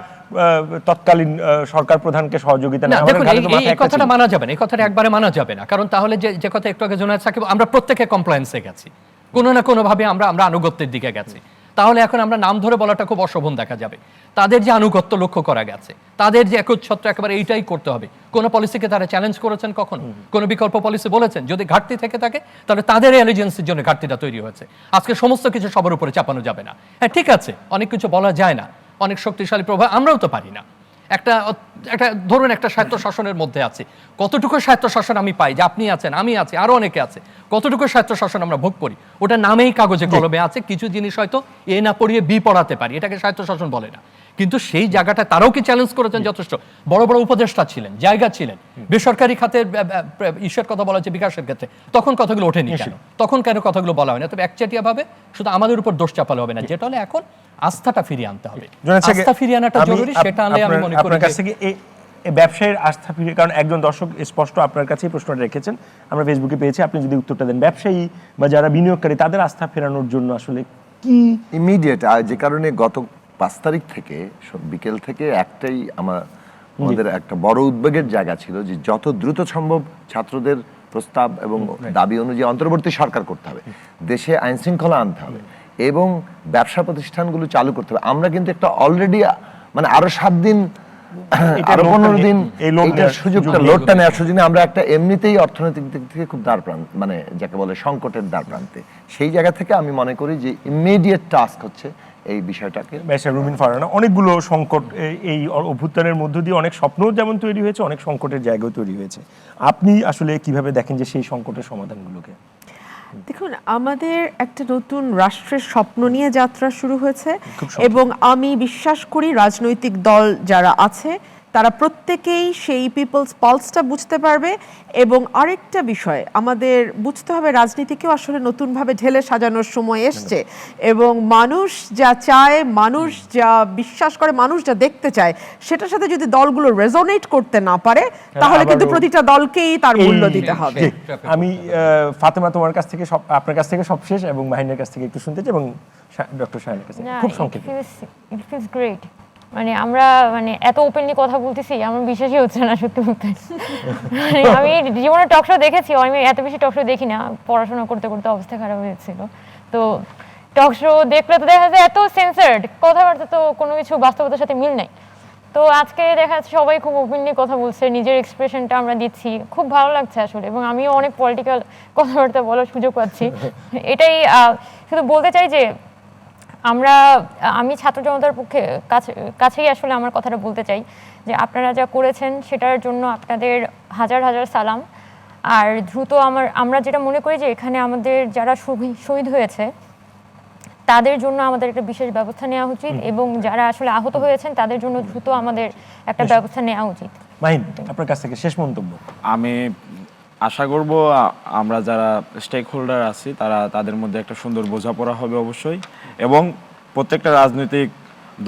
তৎকালীন সরকার প্রধানকে সহযোগিতা না। দেখুন এই কথাটা মানা যাবে না, এই কথাটা একবারে মানা যাবে না, কারণ তাহলে যে কথা একটু আগে জোনায়েদ সাকিব, আমরা প্রত্যেকে কমপ্লায়েন্সে গেছি, কোনো না কোনো ভাবে আমরা আনুগত্যের দিকে গেছি। তাহলে এখন আমরা নাম ধরে বলাটা খুব অশোভন দেখা যাবে। তাদের যে আনুগত্য লক্ষ্য করা গেছে, তাদের যে একচ্ছত্র একেবারে এইটাই করতে হবে, কোন পলিসিকে তারা চ্যালেঞ্জ করেছেন কখন, কোন বিকল্প পলিসি বলেছেন? যদি ঘাটতি থেকে থাকে তাহলে তাদের এলিজেন্সির জন্য ঘাটতিটা তৈরি হয়েছে। আজকে সমস্ত কিছু সবার উপরে চাপানো যাবে না। হ্যাঁ ঠিক আছে, অনেক কিছু বলা যায় না, অনেক শক্তিশালী প্রভাব আমরাও তো পারি না। একটা ধরুন একটা স্বায়ত্ত শাসনের মধ্যে আছে, কতটুকু স্বায়ত্ত শাসন আমি পাই, যে আপনি আছেন, আমি আছি, আরো অনেকে আছে, কতটুকু স্বায়ত্ত শাসন আমরা ভোগ করি, ওটা নামেই কাগজে কলমে আছে। কিছু জিনিস হয়তো এ না পড়িয়ে বি পড়াতে পারি, এটাকে স্বায়ত্ত শাসন বলে না। কিন্তু সেই জায়গাটা তারাও কি চ্যালেঞ্জ করেছেন? যথেষ্ট বড় বড় উপদেষ্টা ছিলেন, জায়গা ছিলেন, বেসরকারি খাতের ইস্যুর কথা বলা হচ্ছে বিকাশের ক্ষেত্রে, তখন কথাগুলো ওঠেনি কেন? তখন কেন কথাগুলো বলা হয় না? তবে একচেটিয়া ভাবে শুধু আমাদের উপর দোষ চাপালে হবে না, যেটা হলে এখন আস্থাটা ফিরিয়ে আনতে হবে। আস্থা ফিরিয়ে আনাটা জরুরি, সেটা আনলে আমি মনে করি ব্যবসায়ের আস্থা ফিরিয়ে, কারণ একজন দর্শক স্পষ্ট আপনার কাছেই প্রশ্নটা রেখেছেন, আমরা ফেসবুকে পেয়েছি, আপনি যদি উত্তরটা দেন। ব্যবসায়ী বা যারা বিনিয়োগকারী তাদের আস্থা ফেরানোর জন্য আসলে কি ইমিডিয়েট, যে কারণে গত 5 তারিখ থেকে বিকেল থেকে একটাই আমাদের একটা বড় উদ্বেগের জায়গা ছিল যে যত দ্রুত সম্ভব ছাত্রদের প্রস্তাব এবং দাবি অনুযায়ী অন্তর্বর্তী সরকার করতে হবে, দেশে আইন শৃঙ্খলা আনতে হবে এবং ব্যবসা প্রতিষ্ঠানগুলো চালু করতে হবে। আমরা কিন্তু একটা অলরেডি মানে আরো 7 দিন আরো 15 দিন এই লোড এইটার নেওয়ার সুযোগটা সুযোগ লোডটা নেওয়ার সুযোগ নিয়ে আমরা একটা এমনিতেই অর্থনৈতিক দিক থেকে খুব মানে যাকে বলে সংকটের দ্বারপ্রান্তে, সেই জায়গা থেকে আমি মনে করি যে ইমিডিয়েট টাস্ক হচ্ছে এই বিষয়টাকে ব্যারিস্টার রুমিন ফারহানা, অনেকগুলো সংকট এই অভ্যুত্থানের মধ্য দিয়ে অনেক স্বপ্নও যেমন তৈরি হয়েছে, অনেক সংকটের জায়গাও তৈরি হয়েছে। আপনি আসলে কিভাবে দেখেন যে সেই সংকটের সমাধানগুলোকে? দেখুন, আমাদের একটা নতুন রাষ্ট্রের স্বপ্ন নিয়ে যাত্রা শুরু হয়েছে খুব সত্যি। এবং আমি বিশ্বাস করি রাজনৈতিক দল যারা আছে তারা প্রত্যেকেই সেই পিপলস পালসটা বুঝতে পারবে। এবং আরেকটা বিষয় আমাদের বুঝতে হবে, রাজনীতিকেও আসলে নতুনভাবে ঢেলে সাজানোর সময় এসছে এবং মানুষ যা চায়, মানুষ যা বিশ্বাস করে, মানুষ যা দেখতে চায়, সেটার সাথে যদি দলগুলো রেজোনেট করতে না পারে তাহলে কিন্তু আবারও প্রতিটা দলকেই তার মূল্য দিতে হবে। জি, আমি ফাতেমা তোমার কাছ থেকে আপনার কাছ থেকে সব শেষ এবং মাহিনের কাছ থেকে একটু শুনতে চাই, এবং ডক্টর শাহিনের কাছ থেকে খুব সংক্ষেপে। It feels great. মানে আমরা এত ওপেনলি কথা বলতেছি, আমার বিশ্বাসই হচ্ছে না সত্যি বলতে। আমি জীবনে টক শো দেখেছি, আমি এত বেশি টক শো দেখি না, পড়াশোনা করতে করতে অবস্থা খারাপ হয়েছিল। তো টক শো দেখলে তো দেখা যায় এত সেন্সার্ড কথাবার্তা, তো কোনো কিছু বাস্তবতার সাথে মিল নাই। তো আজকে দেখা যাচ্ছে সবাই খুব ওপেনলি কথা বলছে, নিজের এক্সপ্রেশনটা আমরা দিচ্ছি, খুব ভালো লাগছে আসলে। এবং আমিও অনেক পলিটিক্যাল কথাবার্তা বলার সুযোগ পাচ্ছি। এটাই শুধু বলতে চাই যে আমি ছাত্র জনতার কাছেই আসলে আমার কথাটা বলতে চাই যে আপনারা যা করেছেন সেটার জন্য আপনাদের হাজার হাজার সালাম। আর দ্রুত আমরা যেটা মনে করি যে এখানে আমাদের যারা শহীদ হয়েছে তাদের জন্য আমাদের একটা বিশেষ ব্যবস্থা নেওয়া উচিত, এবং যারা আসলে আহত হয়েছেন তাদের জন্য দ্রুত আমাদের একটা ব্যবস্থা নেওয়া উচিত। মাহিন, আপনার কাছ থেকে শেষ মন্তব্য। আমি আশা করব আমরা যারা স্টেক হোল্ডার আছি তাদের মধ্যে একটা সুন্দর বোঝাপড়া হবে অবশ্যই, এবং প্রত্যেকটা রাজনৈতিক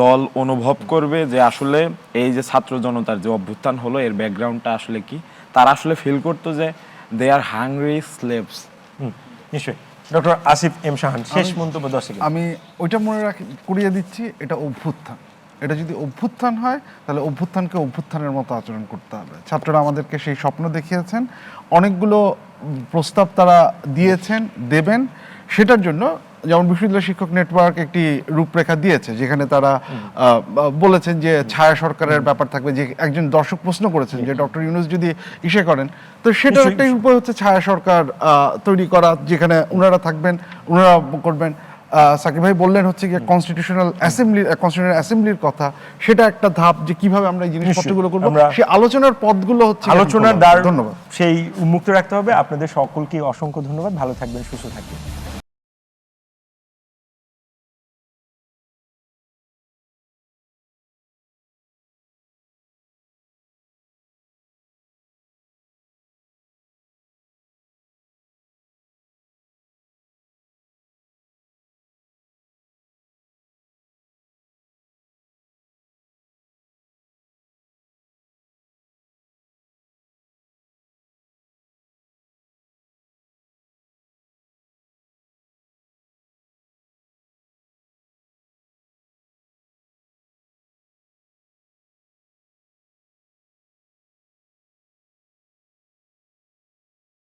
দল অনুভব করবে যে আসলে এই যে ছাত্র জনতার যে অভ্যুত্থান হলো এর ব্যাকগ্রাউন্ডটা আসলে কি, তারা আসলে ফিল করতো যে দে আর হাংরি স্লেভস। নিশ্চয়ই। ডক্টর আসিফ এম শাহান, শেষ মন্তব্য 10 সেকেন্ড। আমি ওইটা করিয়ে দিচ্ছি, এটা অভ্যুত্থান। এটা যদি অভ্যুত্থান হয় তাহলে অভ্যুত্থানকে অভ্যুত্থানের মতো আচরণ করতে হবে। ছাত্ররা আমাদেরকে সেই স্বপ্ন দেখিয়েছেন, অনেকগুলো প্রস্তাব তারা দিয়েছেন, দেবেন। সেটার জন্য যেমন বিশ্ববিদ্যালয় শিক্ষক নেটওয়ার্ক একটি রূপরেখা দিয়েছে, যেখানে তারা বলেছেন যে ছায়া সরকারের ব্যাপার থাকবে। যে একজন দর্শক প্রশ্ন করেছেন যে ডক্টর ইউনূস যদি ইসে করেন, তো সেটার একটা উপায় হচ্ছে ছায়া সরকার তৈরি করা, যেখানে ওনারা থাকবেন, ওনারা করবেন। সাকিব ভাই বললেন হচ্ছে গিয়ে কনস্টিটিউশনাল অ্যাসেম্বলির কথা, সেটা একটা ধাপ যে কিভাবে আমরা এই জিনিসপত্রগুলো করবো, সেই আলোচনার পথগুলো হচ্ছে আলোচনার দ্বার ধন্যবাদ, সেই উন্মুক্ত রাখতে হবে। আপনাদের সকলকে অসংখ্য ধন্যবাদ, ভালো থাকবেন, সুস্থ থাকবেন।